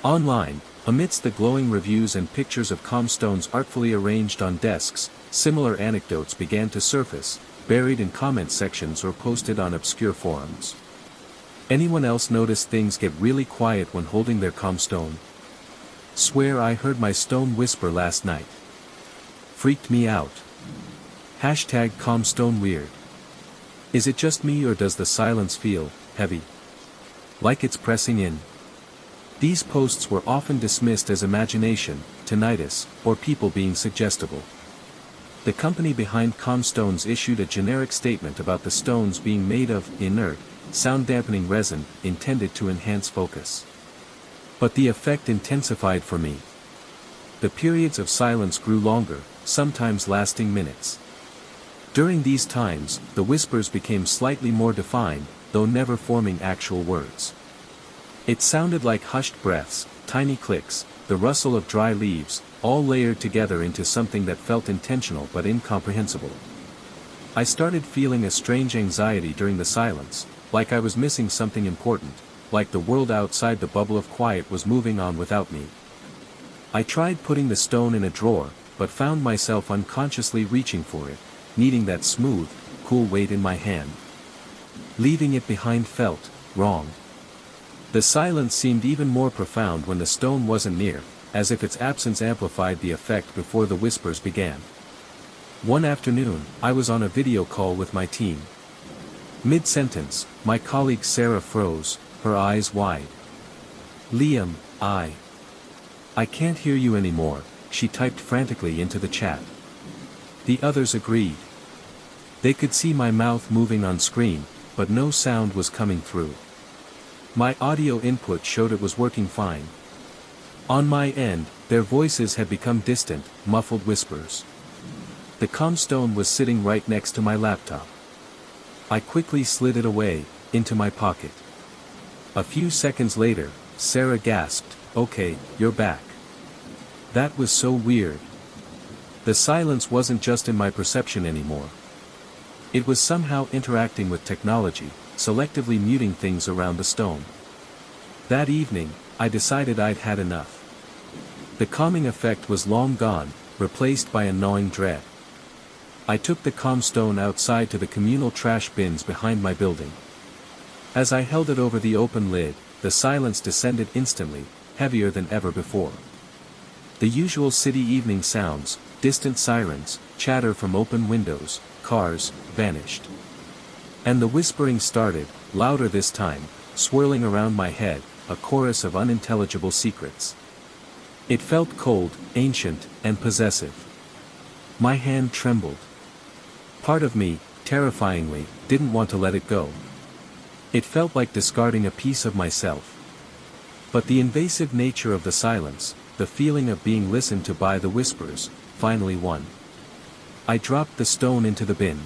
Online, amidst the glowing reviews and pictures of calm stones artfully arranged on desks, similar anecdotes began to surface, buried in comment sections or posted on obscure forums. Anyone else notice things get really quiet when holding their calm stone? Swear I heard my stone whisper last night. Freaked me out. Hashtag calm stone weird. Is it just me or does the silence feel heavy? Like it's pressing in? These posts were often dismissed as imagination, tinnitus, or people being suggestible. The company behind calm stones issued a generic statement about the stones being made of inert, sound-dampening resin, intended to enhance focus. But the effect intensified for me. The periods of silence grew longer, sometimes lasting minutes. During these times, the whispers became slightly more defined, though never forming actual words. It sounded like hushed breaths, tiny clicks, the rustle of dry leaves, all layered together into something that felt intentional but incomprehensible. I started feeling a strange anxiety during the silence, like I was missing something important, like the world outside the bubble of quiet was moving on without me. I tried putting the stone in a drawer, but found myself unconsciously reaching for it, needing that smooth, cool weight in my hand. Leaving it behind felt wrong. The silence seemed even more profound when the stone wasn't near, as if its absence amplified the effect before the whispers began. One afternoon, I was on a video call with my team. Mid-sentence, my colleague Sarah froze, her eyes wide. Liam, "I can't hear you anymore," she typed frantically into the chat. The others agreed. They could see my mouth moving on screen, but no sound was coming through. My audio input showed it was working fine. On my end, their voices had become distant, muffled whispers. The ComStone was sitting right next to my laptop. I quickly slid it away, into my pocket. A few seconds later, Sarah gasped, "Okay, you're back." That was so weird. The silence wasn't just in my perception anymore. It was somehow interacting with technology, selectively muting things around the stone. That evening, I decided I'd had enough. The calming effect was long gone, replaced by a gnawing dread. I took the ComStone outside to the communal trash bins behind my building. As I held it over the open lid, the silence descended instantly, heavier than ever before. The usual city evening sounds, distant sirens, chatter from open windows, cars, vanished. And the whispering started, louder this time, swirling around my head, a chorus of unintelligible secrets. It felt cold, ancient, and possessive. My hand trembled. Part of me, terrifyingly, didn't want to let it go. It felt like discarding a piece of myself. But the invasive nature of the silence, the feeling of being listened to by the whispers, finally won. I dropped the stone into the bin.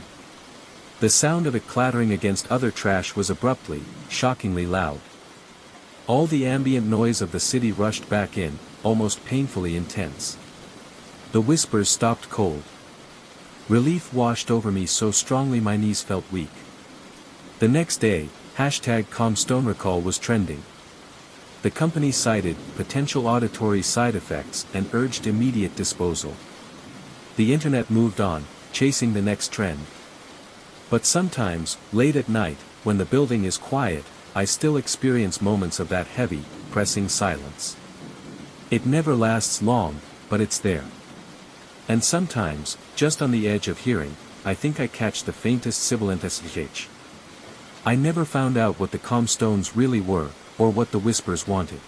The sound of it clattering against other trash was abruptly, shockingly loud. All the ambient noise of the city rushed back in, almost painfully intense. The whispers stopped cold. Relief washed over me so strongly my knees felt weak. The next day, #ComStoneRecall was trending. The company cited potential auditory side effects and urged immediate disposal. The internet moved on, chasing the next trend. But sometimes, late at night, when the building is quiet, I still experience moments of that heavy, pressing silence. It never lasts long, but it's there. And sometimes, just on the edge of hearing, I think I catch the faintest sibilant SH. I never found out what the ComStones really were, or what the whispers wanted.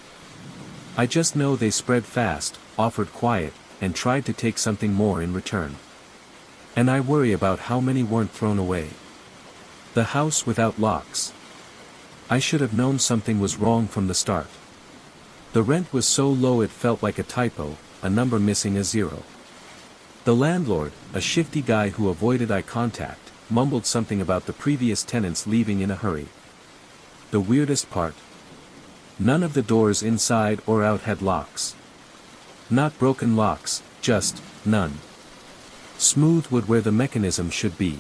I just know they spread fast, offered quiet, and tried to take something more in return. And I worry about how many weren't thrown away. The house without locks. I should have known something was wrong from the start. The rent was so low it felt like a typo, a number missing a zero. The landlord, a shifty guy who avoided eye contact, mumbled something about the previous tenants leaving in a hurry. The weirdest part? None of the doors inside or out had locks. Not broken locks, just none. Smooth wood where the mechanism should be.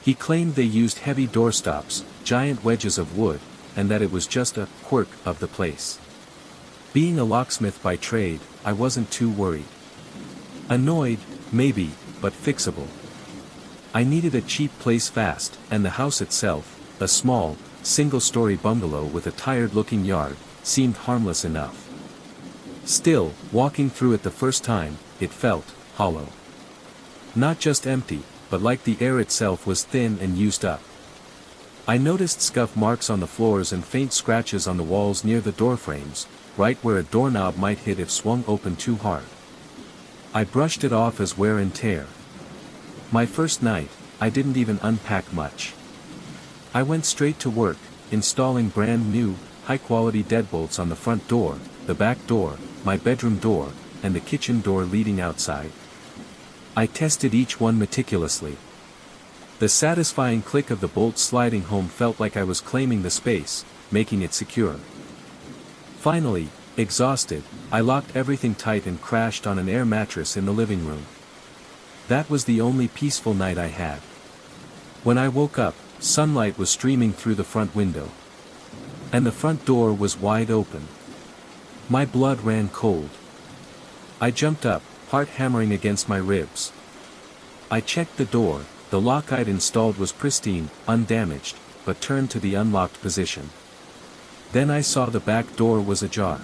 He claimed they used heavy doorstops, giant wedges of wood, and that it was just a quirk of the place. Being a locksmith by trade, I wasn't too worried. Annoyed, maybe, but fixable. I needed a cheap place fast, and the house itself, a small, single-story bungalow with a tired-looking yard, seemed harmless enough. Still, walking through it the first time, it felt hollow. Not just empty, but like the air itself was thin and used up. I noticed scuff marks on the floors and faint scratches on the walls near the doorframes, right where a doorknob might hit if swung open too hard. I brushed it off as wear and tear. My first night, I didn't even unpack much. I went straight to work, installing brand new, high-quality deadbolts on the front door, the back door, my bedroom door, and the kitchen door leading outside. I tested each one meticulously. The satisfying click of the bolt sliding home felt like I was claiming the space, making it secure. Finally, exhausted, I locked everything tight and crashed on an air mattress in the living room. That was the only peaceful night I had. When I woke up, sunlight was streaming through the front window. And the front door was wide open. My blood ran cold. I jumped up, heart hammering against my ribs. I checked the door, the lock I'd installed was pristine, undamaged, but turned to the unlocked position. Then I saw the back door was ajar.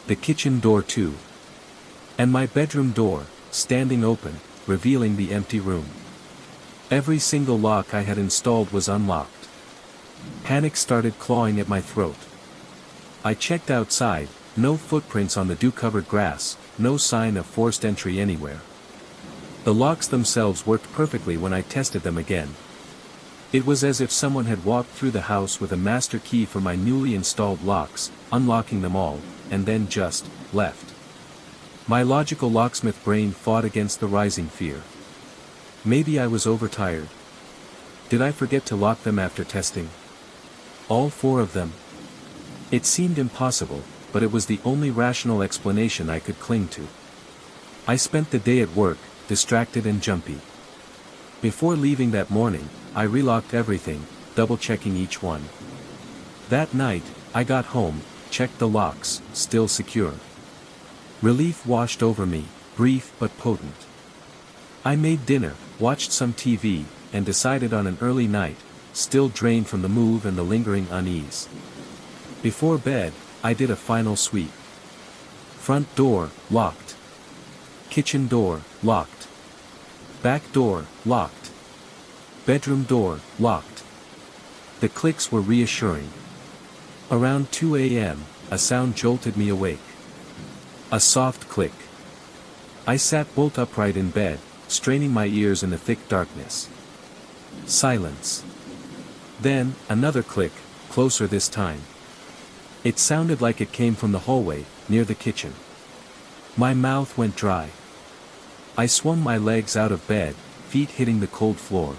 The kitchen door too. And my bedroom door, standing open, revealing the empty room. Every single lock I had installed was unlocked. Panic started clawing at my throat. I checked outside, No footprints on the dew-covered grass, no sign of forced entry anywhere. The locks themselves worked perfectly when I tested them again. It was as if someone had walked through the house with a master key for my newly installed locks, unlocking them all, and then just left. My logical locksmith brain fought against the rising fear. Maybe I was overtired. Did I forget to lock them after testing? All 4 of them? It seemed impossible, but it was the only rational explanation I could cling to. I spent the day at work, distracted and jumpy. Before leaving that morning, I relocked everything, double-checking each one. That night, I got home, checked the locks, still secure. Relief washed over me, brief but potent. I made dinner, watched some TV, and decided on an early night, still drained from the move and the lingering unease. Before bed, I did a final sweep. Front door, locked. Kitchen door, locked. Back door, locked. Bedroom door, locked. The clicks were reassuring. Around 2 a.m., a sound jolted me awake. A soft click. I sat bolt upright in bed, straining my ears in the thick darkness. Silence. Then, another click, closer this time. It sounded like it came from the hallway, near the kitchen. My mouth went dry. I swung my legs out of bed, feet hitting the cold floor.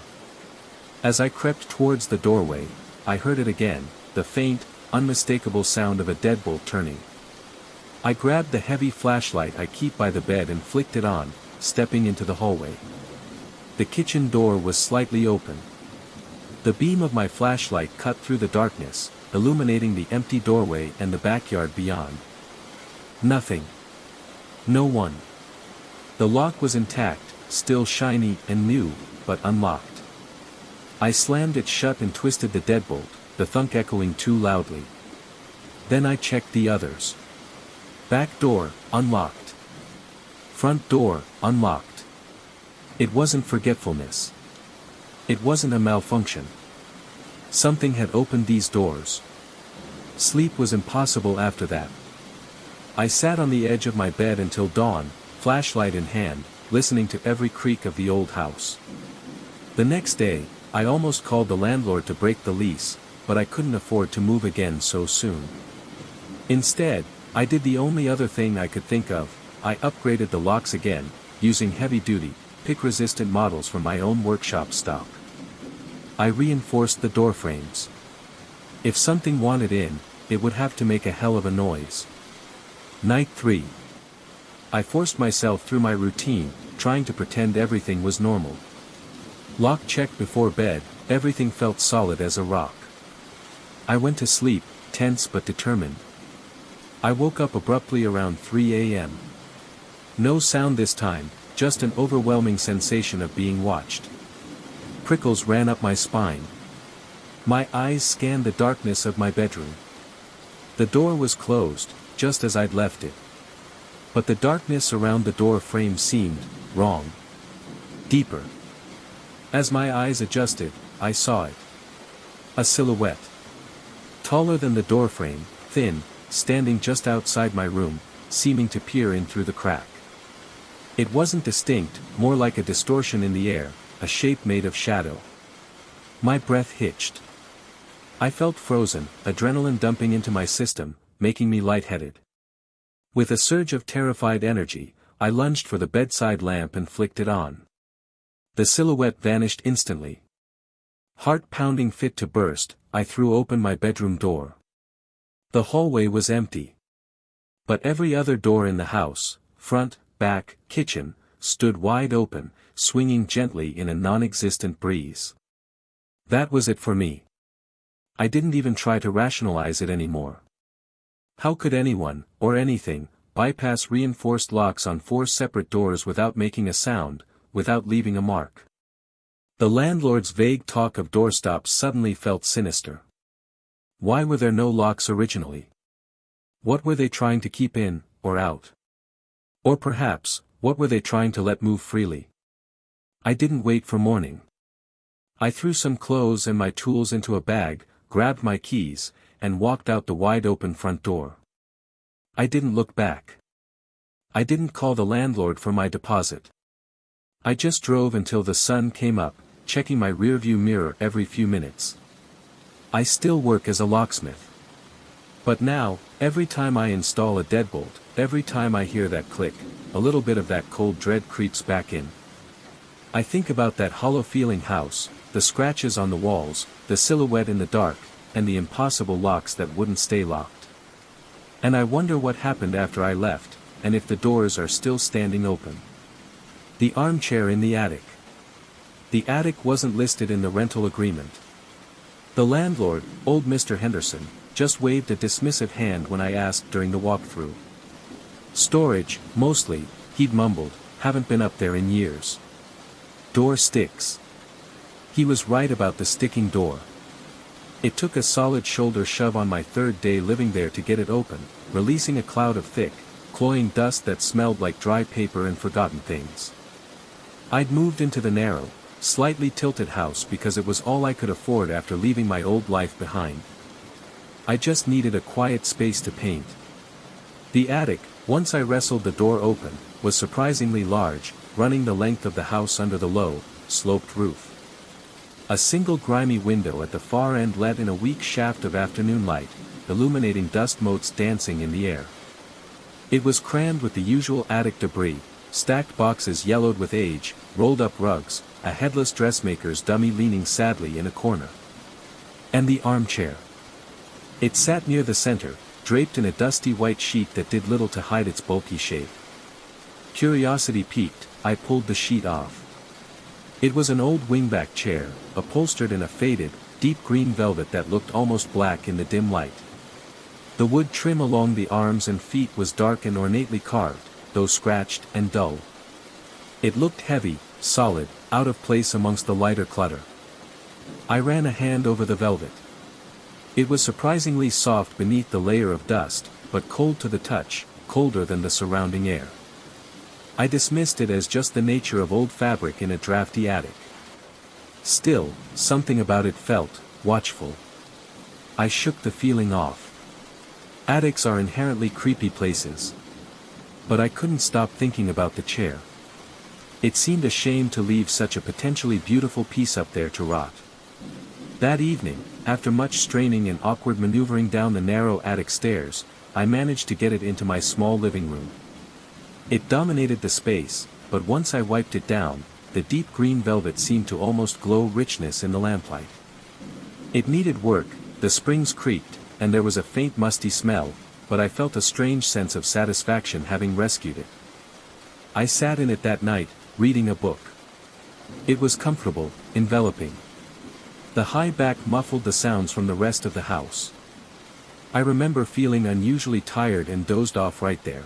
As I crept towards the doorway, I heard it again, the faint, unmistakable sound of a deadbolt turning. I grabbed the heavy flashlight I keep by the bed and flicked it on, stepping into the hallway. The kitchen door was slightly open. The beam of my flashlight cut through the darkness, illuminating the empty doorway and the backyard beyond. Nothing. No one. The lock was intact, still shiny and new, but unlocked. I slammed it shut and twisted the deadbolt, the thunk echoing too loudly. Then I checked the others. Back door, unlocked. Front door, unlocked. It wasn't forgetfulness. It wasn't a malfunction. Something had opened these doors. Sleep was impossible after that. I sat on the edge of my bed until dawn, flashlight in hand, listening to every creak of the old house. The next day, I almost called the landlord to break the lease, but I couldn't afford to move again so soon. Instead, I did the only other thing I could think of. I upgraded the locks again, using heavy-duty, pick-resistant models from my own workshop stock. I reinforced the door frames. If something wanted in, it would have to make a hell of a noise. Night 3. I forced myself through my routine, trying to pretend everything was normal. Lock checked before bed, everything felt solid as a rock. I went to sleep, tense but determined. I woke up abruptly around 3 a.m. No sound this time, just an overwhelming sensation of being watched. Prickles ran up my spine. My eyes scanned the darkness of my bedroom. The door was closed, just as I'd left it. But the darkness around the door frame seemed wrong. Deeper. As my eyes adjusted, I saw it. A silhouette. Taller than the doorframe, thin, standing just outside my room, seeming to peer in through the crack. It wasn't distinct, more like a distortion in the air, a shape made of shadow. My breath hitched. I felt frozen, adrenaline dumping into my system, making me lightheaded. With a surge of terrified energy, I lunged for the bedside lamp and flicked it on. The silhouette vanished instantly. Heart pounding fit to burst, I threw open my bedroom door. The hallway was empty. But every other door in the house, front, back, kitchen, stood wide open, swinging gently in a non-existent breeze. That was it for me. I didn't even try to rationalize it anymore. How could anyone, or anything, bypass reinforced locks on 4 separate doors without making a sound, without leaving a mark? The landlord's vague talk of doorstops suddenly felt sinister. Why were there no locks originally? What were they trying to keep in, or out? Or perhaps, what were they trying to let move freely? I didn't wait for morning. I threw some clothes and my tools into a bag, grabbed my keys, and walked out the wide-open front door. I didn't look back. I didn't call the landlord for my deposit. I just drove until the sun came up, checking my rearview mirror every few minutes. I still work as a locksmith. But now, every time I install a deadbolt, every time I hear that click, a little bit of that cold dread creeps back in. I think about that hollow-feeling house, the scratches on the walls, the silhouette in the dark, and the impossible locks that wouldn't stay locked. And I wonder what happened after I left, and if the doors are still standing open. The armchair in the attic. The attic wasn't listed in the rental agreement. The landlord, old Mr. Henderson, just waved a dismissive hand when I asked during the walkthrough. Storage, mostly, he'd mumbled, haven't been up there in years. Door sticks. He was right about the sticking door. It took a solid shoulder shove on my third day living there to get it open, releasing a cloud of thick, cloying dust that smelled like dry paper and forgotten things. I'd moved into the narrow, slightly tilted house because it was all I could afford after leaving my old life behind. I just needed a quiet space to paint. The attic, once I wrestled the door open, was surprisingly large, running the length of the house under the low, sloped roof. A single grimy window at the far end let in a weak shaft of afternoon light, illuminating dust motes dancing in the air. It was crammed with the usual attic debris, stacked boxes yellowed with age, rolled up rugs, a headless dressmaker's dummy leaning sadly in a corner. And the armchair. It sat near the center, draped in a dusty white sheet that did little to hide its bulky shape. Curiosity piqued, I pulled the sheet off. It was an old wingback chair, upholstered in a faded, deep green velvet that looked almost black in the dim light. The wood trim along the arms and feet was dark and ornately carved, though scratched and dull. It looked heavy, solid, out of place amongst the lighter clutter. I ran a hand over the velvet. It was surprisingly soft beneath the layer of dust, but cold to the touch, colder than the surrounding air. I dismissed it as just the nature of old fabric in a drafty attic. Still, something about it felt watchful. I shook the feeling off. Attics are inherently creepy places. But I couldn't stop thinking about the chair. It seemed a shame to leave such a potentially beautiful piece up there to rot. That evening, after much straining and awkward maneuvering down the narrow attic stairs, I managed to get it into my small living room. It dominated the space, but once I wiped it down, the deep green velvet seemed to almost glow richness in the lamplight. It needed work, the springs creaked, and there was a faint musty smell, but I felt a strange sense of satisfaction having rescued it. I sat in it that night, reading a book. It was comfortable, enveloping. The high back muffled the sounds from the rest of the house. I remember feeling unusually tired and dozed off right there.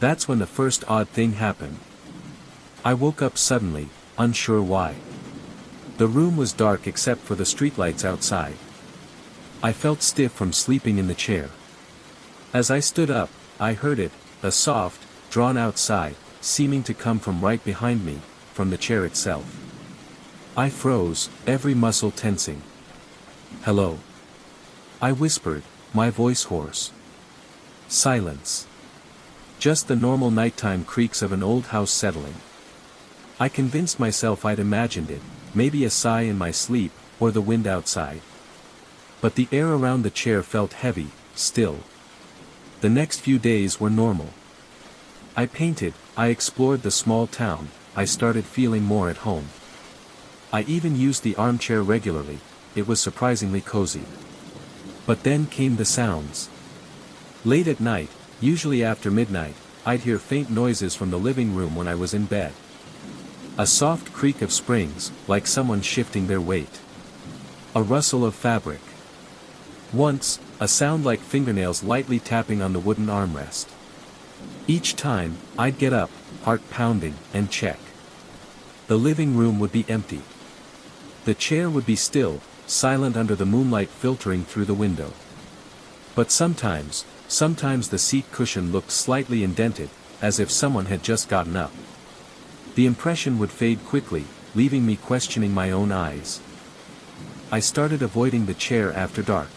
That's when the first odd thing happened. I woke up suddenly, unsure why. The room was dark except for the streetlights outside. I felt stiff from sleeping in the chair. As I stood up, I heard it, a soft, drawn-out sigh, seeming to come from right behind me, from the chair itself. I froze, every muscle tensing. "Hello?" I whispered, my voice hoarse. Silence. Just the normal nighttime creaks of an old house settling. I convinced myself I'd imagined it, maybe a sigh in my sleep, or the wind outside. But the air around the chair felt heavy, still. The next few days were normal. I painted, I explored the small town, I started feeling more at home. I even used the armchair regularly, it was surprisingly cozy. But then came the sounds. Late at night, usually after midnight, I'd hear faint noises from the living room when I was in bed. A soft creak of springs, like someone shifting their weight. A rustle of fabric. Once, a sound like fingernails lightly tapping on the wooden armrest. Each time, I'd get up, heart pounding, and check. The living room would be empty. The chair would be still, silent under the moonlight filtering through the window. But sometimes the seat cushion looked slightly indented, as if someone had just gotten up. The impression would fade quickly, leaving me questioning my own eyes. I started avoiding the chair after dark.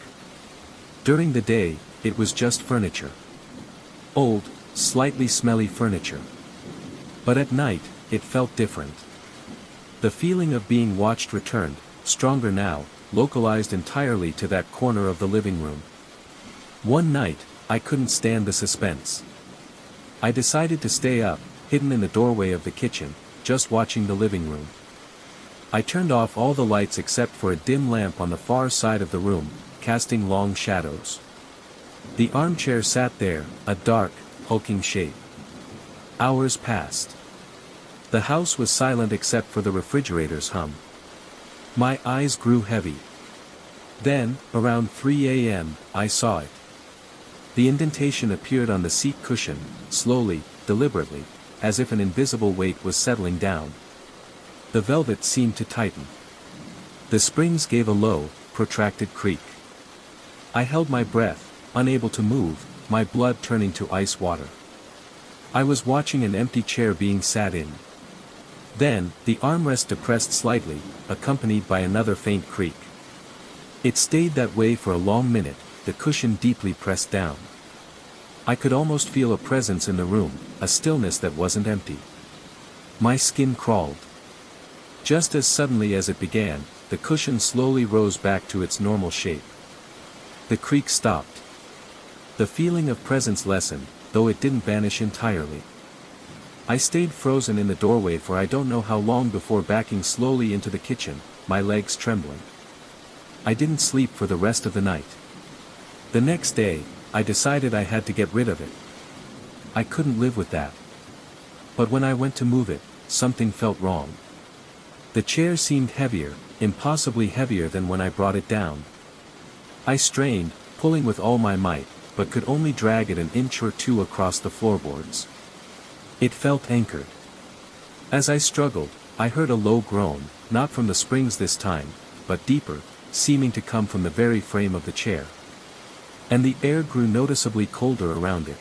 During the day, it was just furniture. Old, slightly smelly furniture. But at night, it felt different. The feeling of being watched returned, stronger now, localized entirely to that corner of the living room. One night, I couldn't stand the suspense. I decided to stay up, hidden in the doorway of the kitchen, just watching the living room. I turned off all the lights except for a dim lamp on the far side of the room, casting long shadows. The armchair sat there, a dark, hulking shape. Hours passed. The house was silent except for the refrigerator's hum. My eyes grew heavy. Then, around 3 a.m., I saw it. The indentation appeared on the seat cushion, slowly, deliberately, as if an invisible weight was settling down. The velvet seemed to tighten. The springs gave a low, protracted creak. I held my breath, unable to move, my blood turning to ice water. I was watching an empty chair being sat in. Then, the armrest depressed slightly, accompanied by another faint creak. It stayed that way for a long minute, the cushion deeply pressed down. I could almost feel a presence in the room, a stillness that wasn't empty. My skin crawled. Just as suddenly as it began, the cushion slowly rose back to its normal shape. The creak stopped. The feeling of presence lessened, though it didn't vanish entirely. I stayed frozen in the doorway for I don't know how long before backing slowly into the kitchen, my legs trembling. I didn't sleep for the rest of the night. The next day, I decided I had to get rid of it. I couldn't live with that. But when I went to move it, something felt wrong. The chair seemed heavier, impossibly heavier than when I brought it down. I strained, pulling with all my might, but could only drag it an inch or two across the floorboards. It felt anchored. As I struggled, I heard a low groan, not from the springs this time, but deeper, seeming to come from the very frame of the chair. And the air grew noticeably colder around it.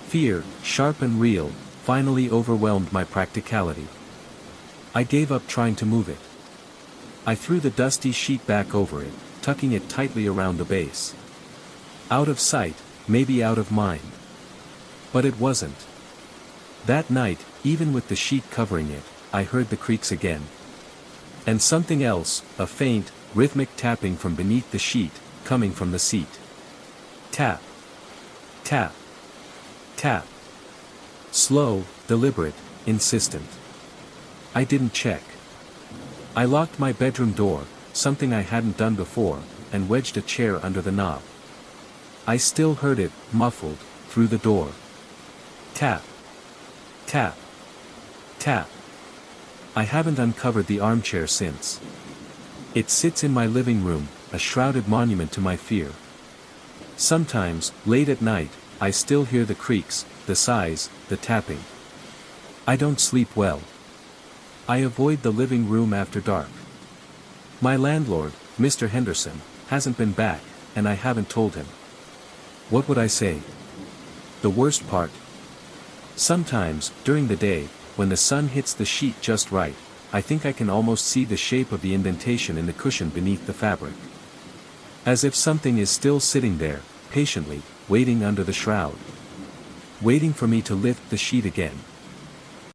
Fear, sharp and real, finally overwhelmed my practicality. I gave up trying to move it. I threw the dusty sheet back over it, tucking it tightly around the base. Out of sight, maybe out of mind. But it wasn't. That night, even with the sheet covering it, I heard the creaks again. And something else, a faint, rhythmic tapping from beneath the sheet, coming from the seat. Tap. Tap. Tap. Slow, deliberate, insistent. I didn't check. I locked my bedroom door, something I hadn't done before, and wedged a chair under the knob. I still heard it, muffled, through the door. Tap. Tap. Tap. I haven't uncovered the armchair since. It sits in my living room, a shrouded monument to my fear. Sometimes, late at night, I still hear the creaks, the sighs, the tapping. I don't sleep well. I avoid the living room after dark. My landlord, Mr. Henderson, hasn't been back, and I haven't told him. What would I say? The worst part? Sometimes, during the day, when the sun hits the sheet just right, I think I can almost see the shape of the indentation in the cushion beneath the fabric. As if something is still sitting there, patiently, waiting under the shroud. Waiting for me to lift the sheet again.